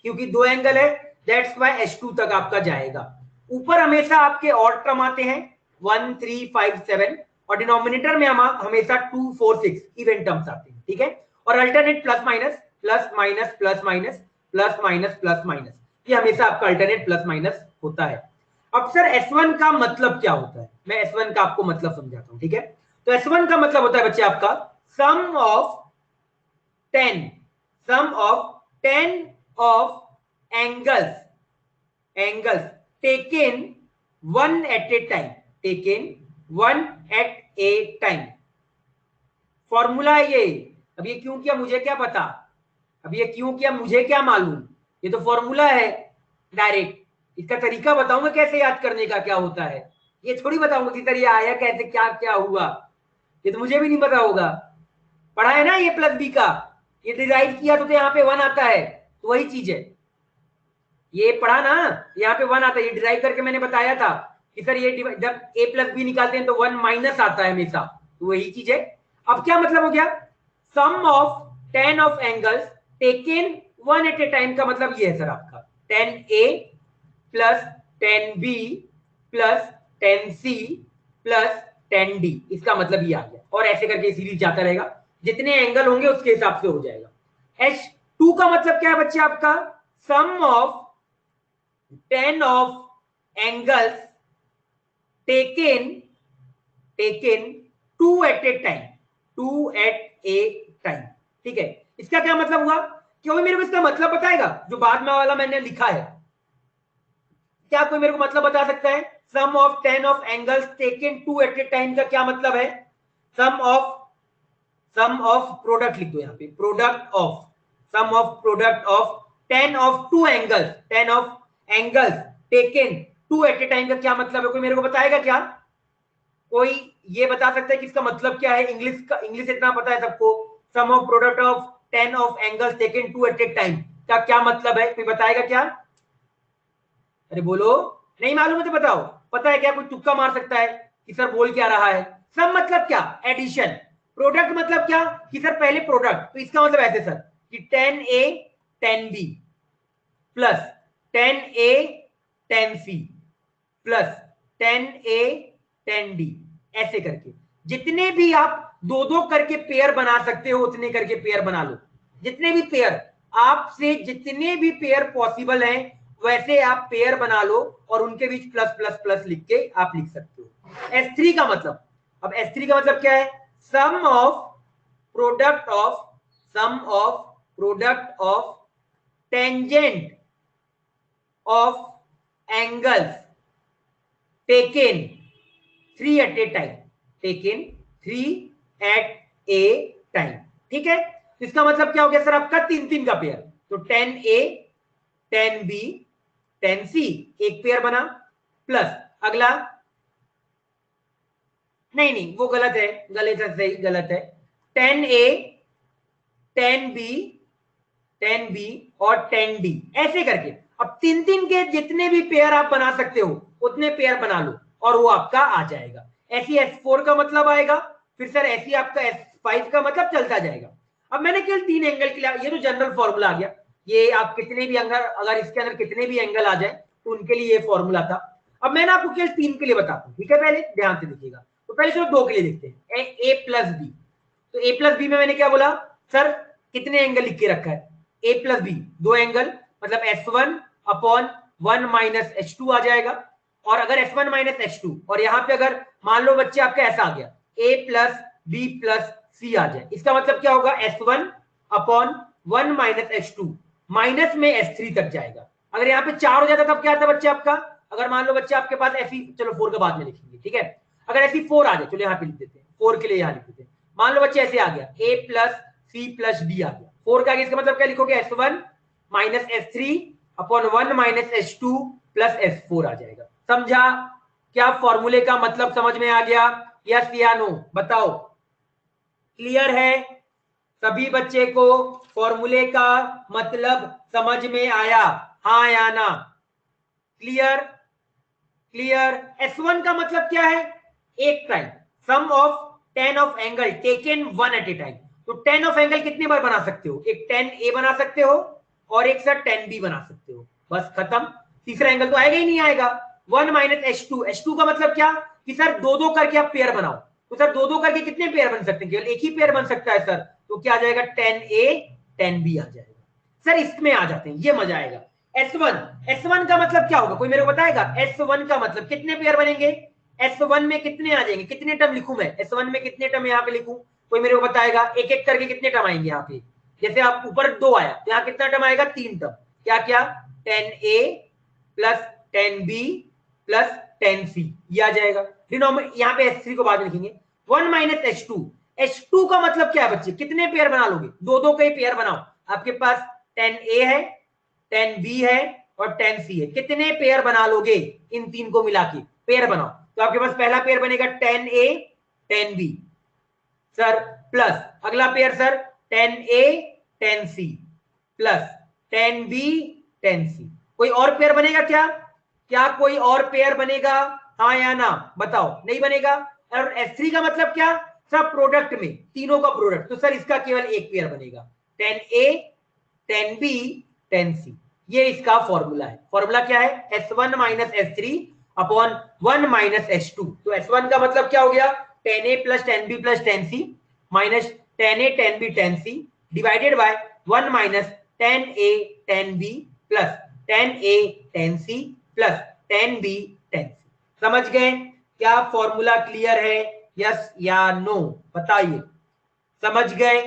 क्योंकि दो एंगल है, दैट्स वाई H2 तक आपका जाएगा। ऊपर हमेशा आपके ऑड टर्म आते हैं 1 3 5 7, और डिनोमिनेटर में हम हमेशा 2 4 6 इवन टर्म्स आते हैं, ठीक है। और alternate plus minus plus minus plus minus plus minus plus minus, ये हमेशा आपका अल्टरनेट प्लस माइनस होता है। अब सर S1 का मतलब क्या होता है? मैं S1 का आपको मतलब समझाता हूं, ठीक है। तो S1 का मतलब होता है बच्चे आपका sum of 10, sum of 10 of angles, angles taken one at a time, taken one at a time. Formula है ये। अब ये क्यों किया मुझे क्या पता, अब ये क्यों किया मुझे क्या मालूम, ये तो फॉर्मूला है डायरेक्ट। इसका तरीका बताऊंगा कैसे याद करने का क्या होता है, ये थोड़ी बताऊंगा कि सर ये आया कैसे, क्या क्या हुआ, ये तो मुझे भी नहीं पता होगा। पढ़ा है ना ये प्लस बी का, ये डिराइव किया तो यहाँ पे वन आता है, तो वही चीज है। ये पढ़ा ना, यहाँ पे वन आता है, ये डिराइव करके मैंने बताया था कि सर ये जब a प्लस बी निकालते हैं तो वन माइनस आता है हमेशा, तो वही चीज है। अब क्या मतलब हो गया? Sum of 10 of angles taken one at a time का मतलब ये है सर आपका 10a plus 10b plus 10c plus 10d, इसका मतलब ये आ गया। और ऐसे करके सीरीज जाता रहेगा, जितने एंगल होंगे उसके हिसाब से हो जाएगा। H2 का मतलब क्या है बच्चे आपका? Sum of 10 of angles taken two at a time, two at a time, ठीक है। इसका क्या मतलब हुआ? क्यों मेरे को इसका मतलब बताएगा जो बाद में वाला मैंने लिखा है? क्या कोई मेरे को मतलब बता सकता है? Sum of 10 of angles taken two at a time का क्या मतलब है? सम ऑफ प्रोडक्ट लिख दो यहाँ पे, product of, sum of product of 10 of two angles, 10 of angles taken two at a time का क्या मतलब है? कोई मेरे को बताएगा क्या? कोई ये बता सकता है कि इसका मतलब क्या है? इंग्लिश का, इंग्लिश इतना पता है सबको, sum of product of 10 of angles taken two at a time का क्या मतलब है? कोई बताएगा क्या? अरे बोलो, नहीं मालूम है तो बताओ। पता है क्या? कोई तुक्का मार सकता है कि सर बोल क्या रहा है? सम मतलब क्या? एडिशन। प्रोडक्ट मतलब क्या कि सर पहले प्रोडक्ट, तो इसका मतलब ऐसे सर कि 10a 10b plus 10a 10c plus 10a 10d, ऐसे करके जितने भी आप दो दो करके पेयर बना सकते हो उतने करके पेयर बना लो। जितने भी पेयर आपसे, जितने भी पेयर पॉसिबल हैं वैसे आप पेयर बना लो और उनके बीच प्लस प्लस प्लस लिख के आप लिख सकते हो। S3 का मतलब, अब S3 का मतलब क्या है? Sum of product of, sum of product of tangent of angles taken 3 at a time, taken 3 at a time, ठीक है। इसका मतलब क्या हो गया सर आपका 3 का पेयर, तो 10A 10B 10C एक पेयर बना, प्लस अगला नहीं वो गलत है, गलत है, सही गलत है, 10A 10B 10B और 10D ऐसे करके अब 3 के जितने भी पेयर आप बना सकते हो उतने पेयर बना लो और वो आपका आ जाएगा। ऐसी S4 का मतलब आएगा, फिर सर ऐसी आपका S5 का मतलब चलता जाएगा। अब मैंने केवल 3 एंगल के लिए, ये तो जनरल फॉर्मूला आ गया, ये आप कितने भी अगर इसके अंदर कितने भी एंगल आ जाए तो उनके लिए ये फॉर्मूला था। अब मैंने आपको केवल 3 के लिए बताता हूँ, ठीक है, पहले ध्यान से देखिएगा। तो पहले चलो 2 के लिए देखते हैं, ए प्लस बी। तो ए प्लस बी में मैंने क्या बोला सर, कितने एंगल लिख के रखा है, ए प्लस बी 2 एंगल, मतलब S1 अपॉन 1 माइनस H2 आ जाएगा। और अगर S1 माइनस H2 और यहाँ पे अगर मान लो बच्चे आपका ऐसा आ गया A प्लस बी प्लस सी आ जाए, इसका मतलब क्या होगा S1 upon 1 minus H2 minus में S3 तक जाएगा। अगर यहाँ पे 4 हो जाता तब क्या आता बच्चे आपका, अगर मान लो बच्चे आपके पास ऐसी, चलो 4 का बाद में लिखेंगे, ठीक है, अगर ऐसी 4 आ जाए, चलो यहाँ पे लिख देते हैं 4 के लिए, यहाँ लिख देते हैं, मान लो बच्चे ऐसे आ गया A plus C plus D आ गया, 4 का आगे इसका मतलब क्या लिखोगे S1 minus S3 upon 1 minus H2 plus S4 आ जाएगा। समझा? क्या फॉर्मूले का मतलब समझ में आ गया? यस या नो बताओ, क्लियर है सभी बच्चे को? फॉर्मूले का मतलब समझ में आया, हाँ या ना? क्लियर? क्लियर? S1 का मतलब क्या है, एक time sum of 10 of angle taken one at a time. तो 10 ऑफ एंगल कितने बार बना सकते हो, एक 10A बना सकते हो और एक सर 10B बना सकते हो, बस खत्म। तीसरा एंगल तो आएगा ही नहीं आएगा। 1 माइनस H2, H2 का मतलब क्या कि सर दो दो करके आप पेयर बनाओ, तो सर दो दो करके कितने पेयर बन सकते हैं, केवल एक ही पेयर बन सकता है सर, तो क्या आ जाएगा 10A 10B आ जाएगा। सर इसमें आ जाते हैं, ये मजा आएगा। S1 का मतलब क्या होगा, कोई मेरे को बताएगा? S1 का मतलब कितने पेयर बनेंगे, S1 में कितने आ जाएंगे, कितने टर्म लिखूं मैं, S1 में कितने टर्म यहाँ पे लिखूं, कोई मेरे को बताएगा? एक एक करके कितने टर्म आएंगे यहाँ पे, जैसे आप ऊपर 2 आया तो यहाँ कितना टर्म आएगा, 3 टर्म, क्या क्या 10A plus 10B plus 10C ये आ जाएगा। यहाँ पे S3 को बाद में लिखेंगे। 1 माइनस H2, H2 का मतलब क्या है बच्चे, कितने पेयर बना लोगे, दो दो के पेयर बनाओ। आपके पास 10A है 10B है और 10C है, कितने पेयर बना लोगे, इन 3 को मिला के पेयर बनाओ। तो आपके पास पहला पेयर बनेगा 10A 10B सर, प्लस अगला pair sir 10A 10C plus 10B 10C। कोई और पेयर बनेगा क्या, क्या कोई और पेयर बनेगा, हाँ या ना बताओ? नहीं बनेगा। और S3 का मतलब क्या, सब प्रोडक्ट में तीनों का प्रोडक्ट, तो सर इसका केवल एक पेयर बनेगा 10A 10B 10C। ये इसका फॉर्मूला है। फॉर्मूला क्या है, S1 minus S3 upon 1 minus H2। तो S1 का मतलब क्या हो गया, 10A plus 10B plus 10C minus 10A 10B 10C divided by 1 minus 10A 10B plus 10A 10C plus 10B 10C। समझ गए? क्या फॉर्मूला क्लियर है, यस या नो बताइए? समझ गए?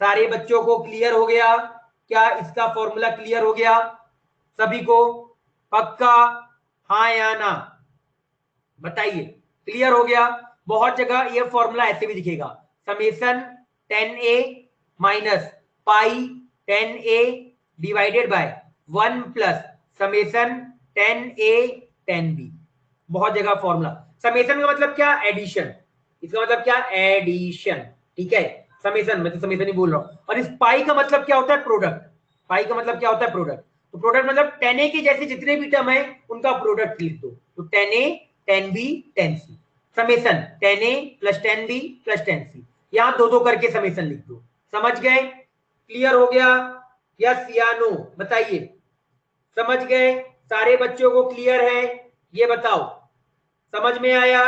सारे बच्चों को क्लियर हो गया? क्या इसका फॉर्मूला क्लियर हो गया सभी को? पक्का हाँ या ना बताइए? क्लियर हो गया? बहुत जगह ये फॉर्मूला ऐसे भी दिखेगा, summation 10A minus pi 10A divided by 1 plus summation 10A 10B। बहुत जगह फॉर्मूला, समेशन का मतलब क्या, एडिशन, इसका मतलब क्या, एडिशन, ठीक है। समेशन, मैं तो समेशन ही बोल रहा हूं। और इस पाई का मतलब क्या होता है, प्रोडक्ट। पाई का मतलब क्या होता है, प्रोडक्ट। तो प्रोडक्ट मतलब 10A के जैसे जितने भी टर्म है उनका प्रोडक्ट लिख दो, तो 10A 10B 10C summation 10A plus 10B plus 10C, यहां दो दो करके समेशन लिख दो। समझ गए? क्लियर हो गया? यस या नो बताइए? समझ गए? सारे बच्चों को क्लियर है? ये बताओ, समझ में आया?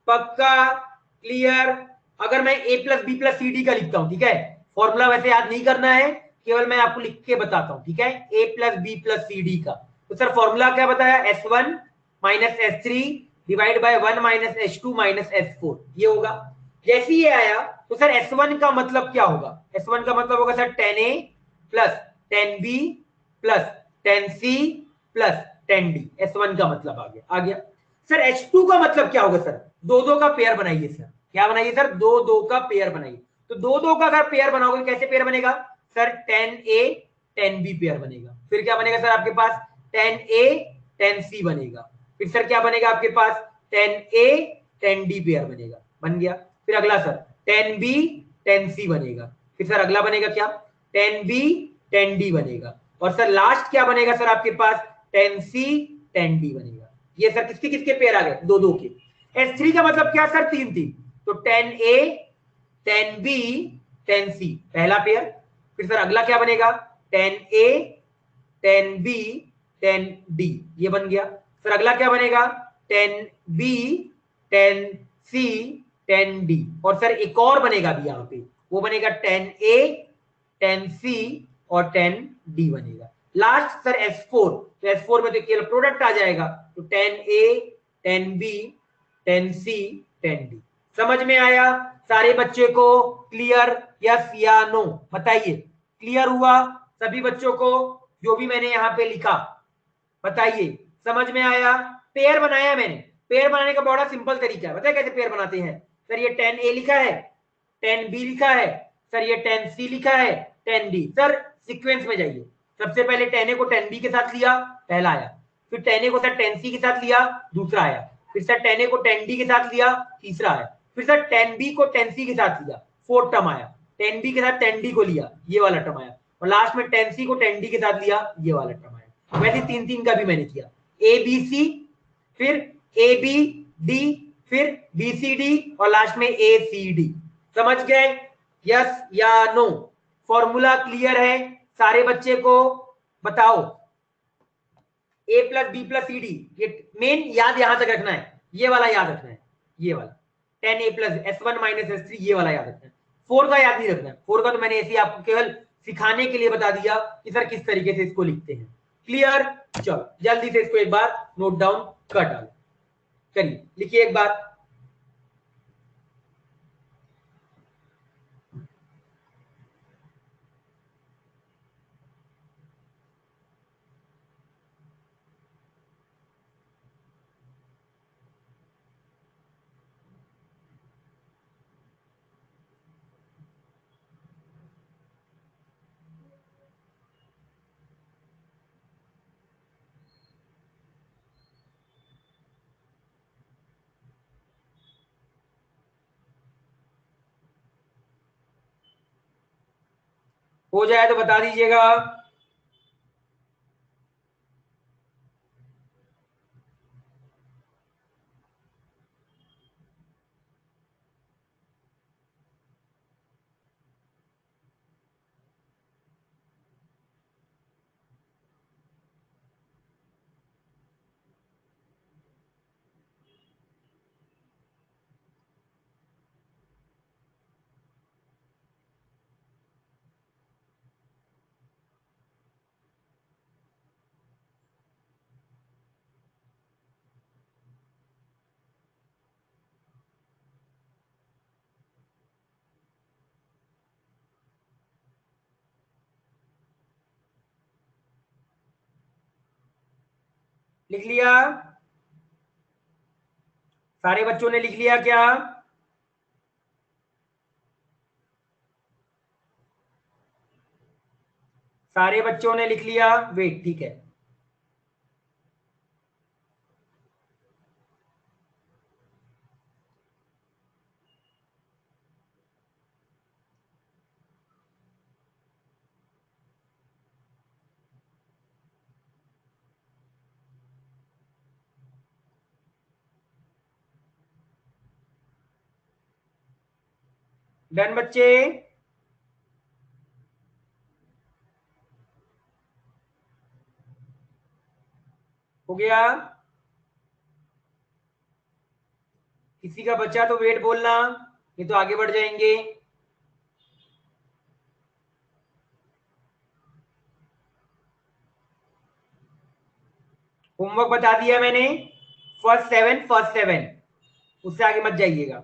पक्का क्लियर? अगर मैं A plus B plus C D का लिखता हूं, ठीक है, फॉर्मूला वैसे याद नहीं करना है, केवल मैं आपको लिख के बताता हूं, ठीक है, A plus B plus C D का। तो सर फॉर्मूला क्या बताया, S1 minus S3 divide by 1 minus H2 minus S4 ये होगा। जैसे ये आया तो सर S1 का मतलब क्या होगा, S1 का मतलब होगा sir 10A plus 10B plus 10C plus 10D, S1 का मतलब आ गया। सर H2 का मतलब क्या होगा, सर दो दो का पेयर बनाइए सर, क्या बनाइए सर, दो दो का पेयर बनाइए। तो दो दो का अगर पेयर बनाओगे कैसे पेयर बनेगा सर, 10A 10B पेयर बनेगा। फिर क्या बनेगा सर आपके पास 10A 10C बनेगा। फिर सर क्या बनेगा आपके पास 10A 10D पेयर बनेगा, बन गया। फिर अगला सर 10B 10C बनेगा। फिर सर अगला बनेगा क्या 10B 10D बनेगा। और सर लास्ट क्या बनेगा सर आपके पास 10C 10D बनेगा। ये सर किसके किसके पेयर आ गए, दो दो के। S3 का मतलब क्या सर, तीन तीन। तो 10A 10B 10C पहला पेयर। फिर सर अगला क्या बनेगा 10A 10B 10D, ये बन गया। फिर अगला क्या बनेगा 10B 10C 10D। और सर एक और बनेगा भी यहाँ पे, वो बनेगा 10A 10C और 10D बनेगा। लास्ट सर S4, तो S4 में तो केवल प्रोडक्ट आ जाएगा, तो 10A 10B 10C 10D। समझ में आया सारे बच्चे को, क्लियर, यस या नो बताइए। क्लियर हुआ सभी बच्चों को जो भी मैंने यहाँ पे लिखा, बताइए समझ में आया। पेयर बनाया मैंने, पेयर बनाने का बड़ा सिंपल तरीका है, बताइए कैसे पेयर बनाते हैं। सर ये 10A लिखा है, 10B लिखा है, सर ये 10C लिखा है, 10D। सर सीक्वेंस में जाइए, सबसे पहले 10A को 10B के साथ लिया, पहला आया। फिर 10A को सर 10C के साथ लिया, दूसरा आया। फिर सर 10A को 10D के साथ लिया, तीसरा आया। फिर सर 10B को 10C के साथ लिया, फोर्थ टर्म आया। 10B के साथ 10D को लिया, ये वाला टर्म आया। और लास्ट में 10C को 10D के साथ लिया, ये वाला टर्म आया। वैसे तीन तीन का भी मैंने किया, ABC, फिर ABD, फिर BCD और लास्ट में ACD। समझ गए, यस या नो। फॉर्मूला क्लियर है सारे बच्चे को, बताओ। A plus B plus C D, ये मेन याद यहां तक रखना है, ये वाला याद रखना है, ये वाला 10A plus S1 minus S3, ये वाला याद रखना है। 4 का याद नहीं रखना है, 4 का तो मैंने ऐसे आपको केवल सिखाने के लिए बता दिया कि सर किस तरीके से इसको लिखते हैं। क्लियर, चलो जल्दी से इसको एक बार नोट डाउन कर डालो, चलिए लिखिए एक बार। हो जाए तो बता दीजिएगा। लिख लिया, सारे बच्चों ने लिख लिया क्या? सारे बच्चों ने लिख लिया, वेट ठीक है। डन बच्चे, हो गया? किसी का बच्चा तो वेट बोलना, ये तो आगे बढ़ जाएंगे। होमवर्क बता दिया मैंने, फर्स्ट सेवन, उससे आगे मत जाइएगा।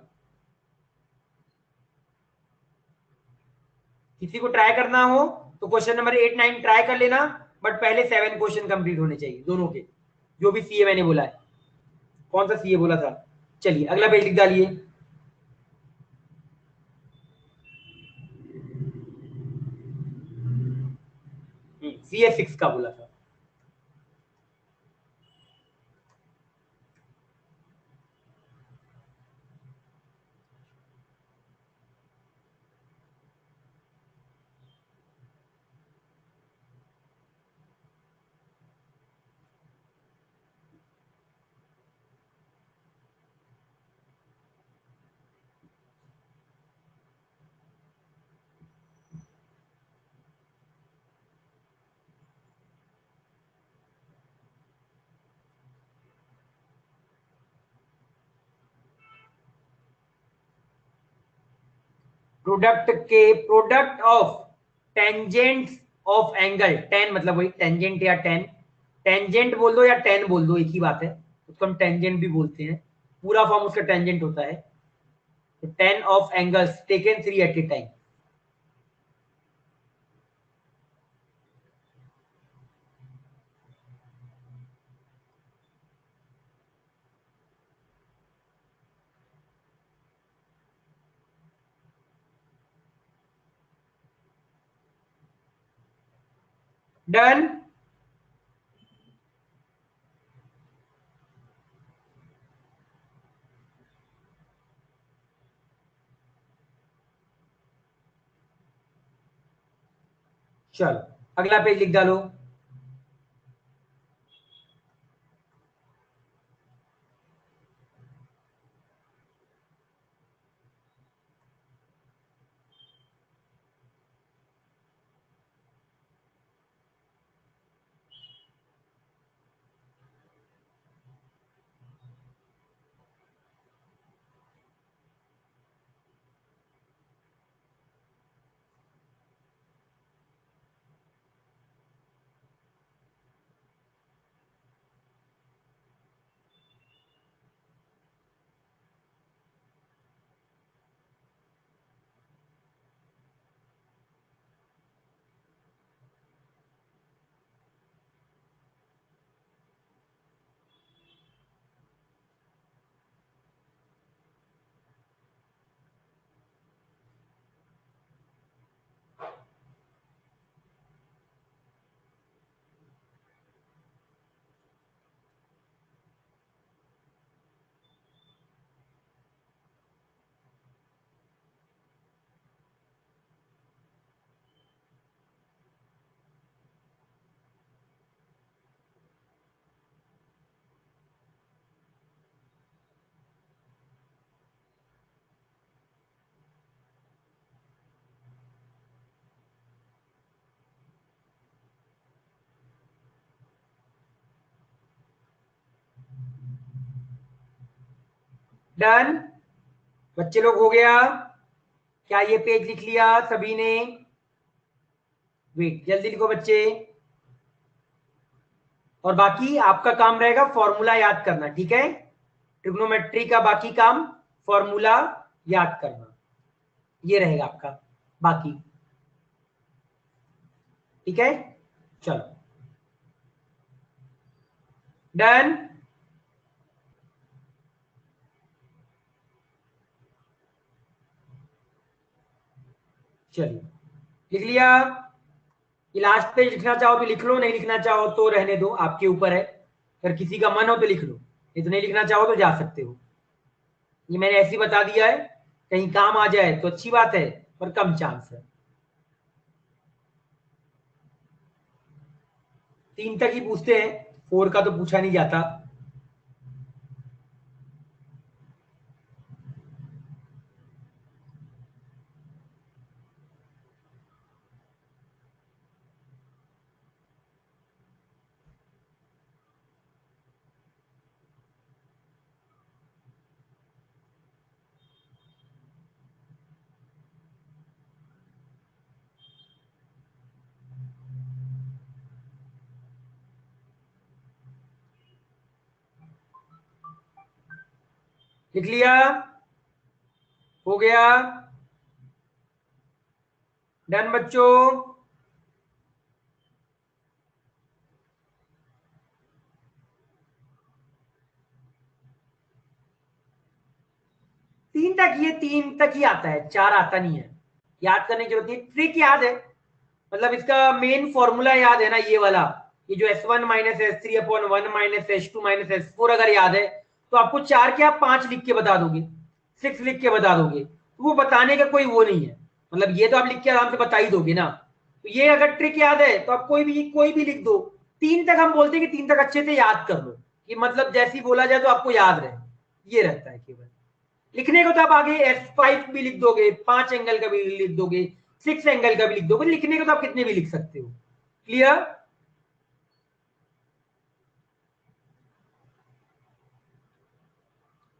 किसी को ट्राई करना हो तो क्वेश्चन नंबर 8 9 ट्राई कर लेना, बट पहले 7 क्वेश्चन कंप्लीट होने चाहिए दोनों के, जो भी सीए मैंने बोला है। कौन सा सीए बोला था? चलिए अगला पेज लिख डालिए। CA6 का बोला था। Product of tangents of angle, ten मतलब वही टेंजेंट या टेन, टेंजेंट बोल दो या टेन बोल दो, एक ही बात है, उसको हम टेंजेंट भी बोलते हैं, पूरा फॉर्म उसका टेंजेंट होता है। तो tan of angles taken 3 at a time. Done. चलो अगला पेज लिख डालो। डन बच्चे लोग, हो गया क्या? ये पेज लिख लिया सभी ने? वेट, जल्दी लिखो बच्चे। और बाकी आपका काम रहेगा फॉर्मूला याद करना, ठीक है? ट्रिग्नोमेट्री का बाकी काम फॉर्मूला याद करना, ये रहेगा आपका बाकी, ठीक है? चलो डन। चलिए लिख लिया। ये लास्ट पेज लिखना चाहो तो लिख लो, नहीं लिखना चाहो तो रहने दो, आपके ऊपर है। अगर किसी का मन हो तो लिख लो, नहीं तो नहीं लिखना चाहो तो जा सकते हो। ये मैंने ऐसे ही बता दिया है, कहीं काम आ जाए तो अच्छी बात है, पर कम चांस है। 3 तक ही पूछते हैं, 4 का तो पूछा नहीं जाता। लिख लिया? हो गया? डन बच्चों। 3 तक, ये 3 तक ही आता है, 4 आता नहीं है। याद करने की जरूरत नहीं, ट्रिक याद है, मतलब इसका मेन फॉर्मूला याद है ना, ये वाला, ये जो S1 minus S3 upon 1 minus S2 minus S4 अगर याद है तो आपको 4 क्या 5 लिख के बता दोगे, 6 लिख के बता दोगे, तो वो बताने का कोई वो नहीं है, मतलब ये तो आप लिख के आराम से बता ही दोगे ना। तो ये अगर ट्रिक याद है तो आप कोई भी लिख दो। 3 तक हम बोलते हैं कि 3 तक अच्छे से याद कर लो, कि मतलब जैसे ही बोला जाए तो आपको याद रहे, ये रहता है केवल। लिखने को तो आप आगे S5 भी लिख दोगे, 5 एंगल का भी लिख दोगे, 6 एंगल का भी लिख दोगे, लिखने को तो आप कितने भी लिख सकते हो। क्लियर?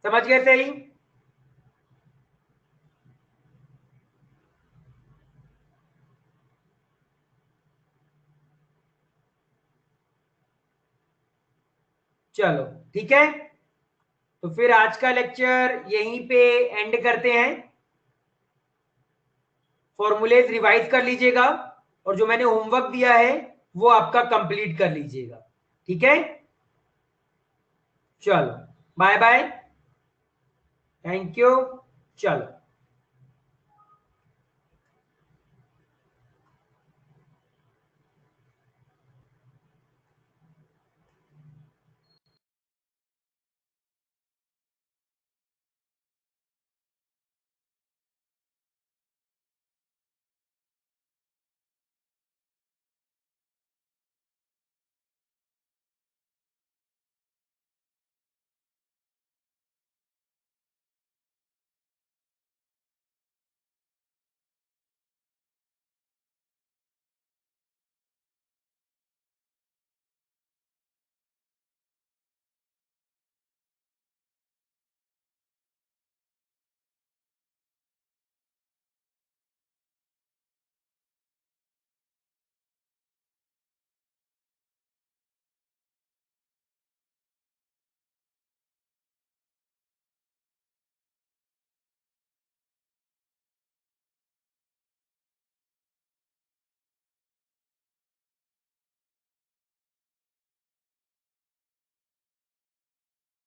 समझ गए सही? चलो ठीक है, तो फिर आज का लेक्चर यहीं पे एंड करते हैं। फॉर्मूलेज रिवाइज कर लीजिएगा और जो मैंने होमवर्क दिया है वो आपका कंप्लीट कर लीजिएगा, ठीक है? चलो बाय बाय, थैंक यू। चलो।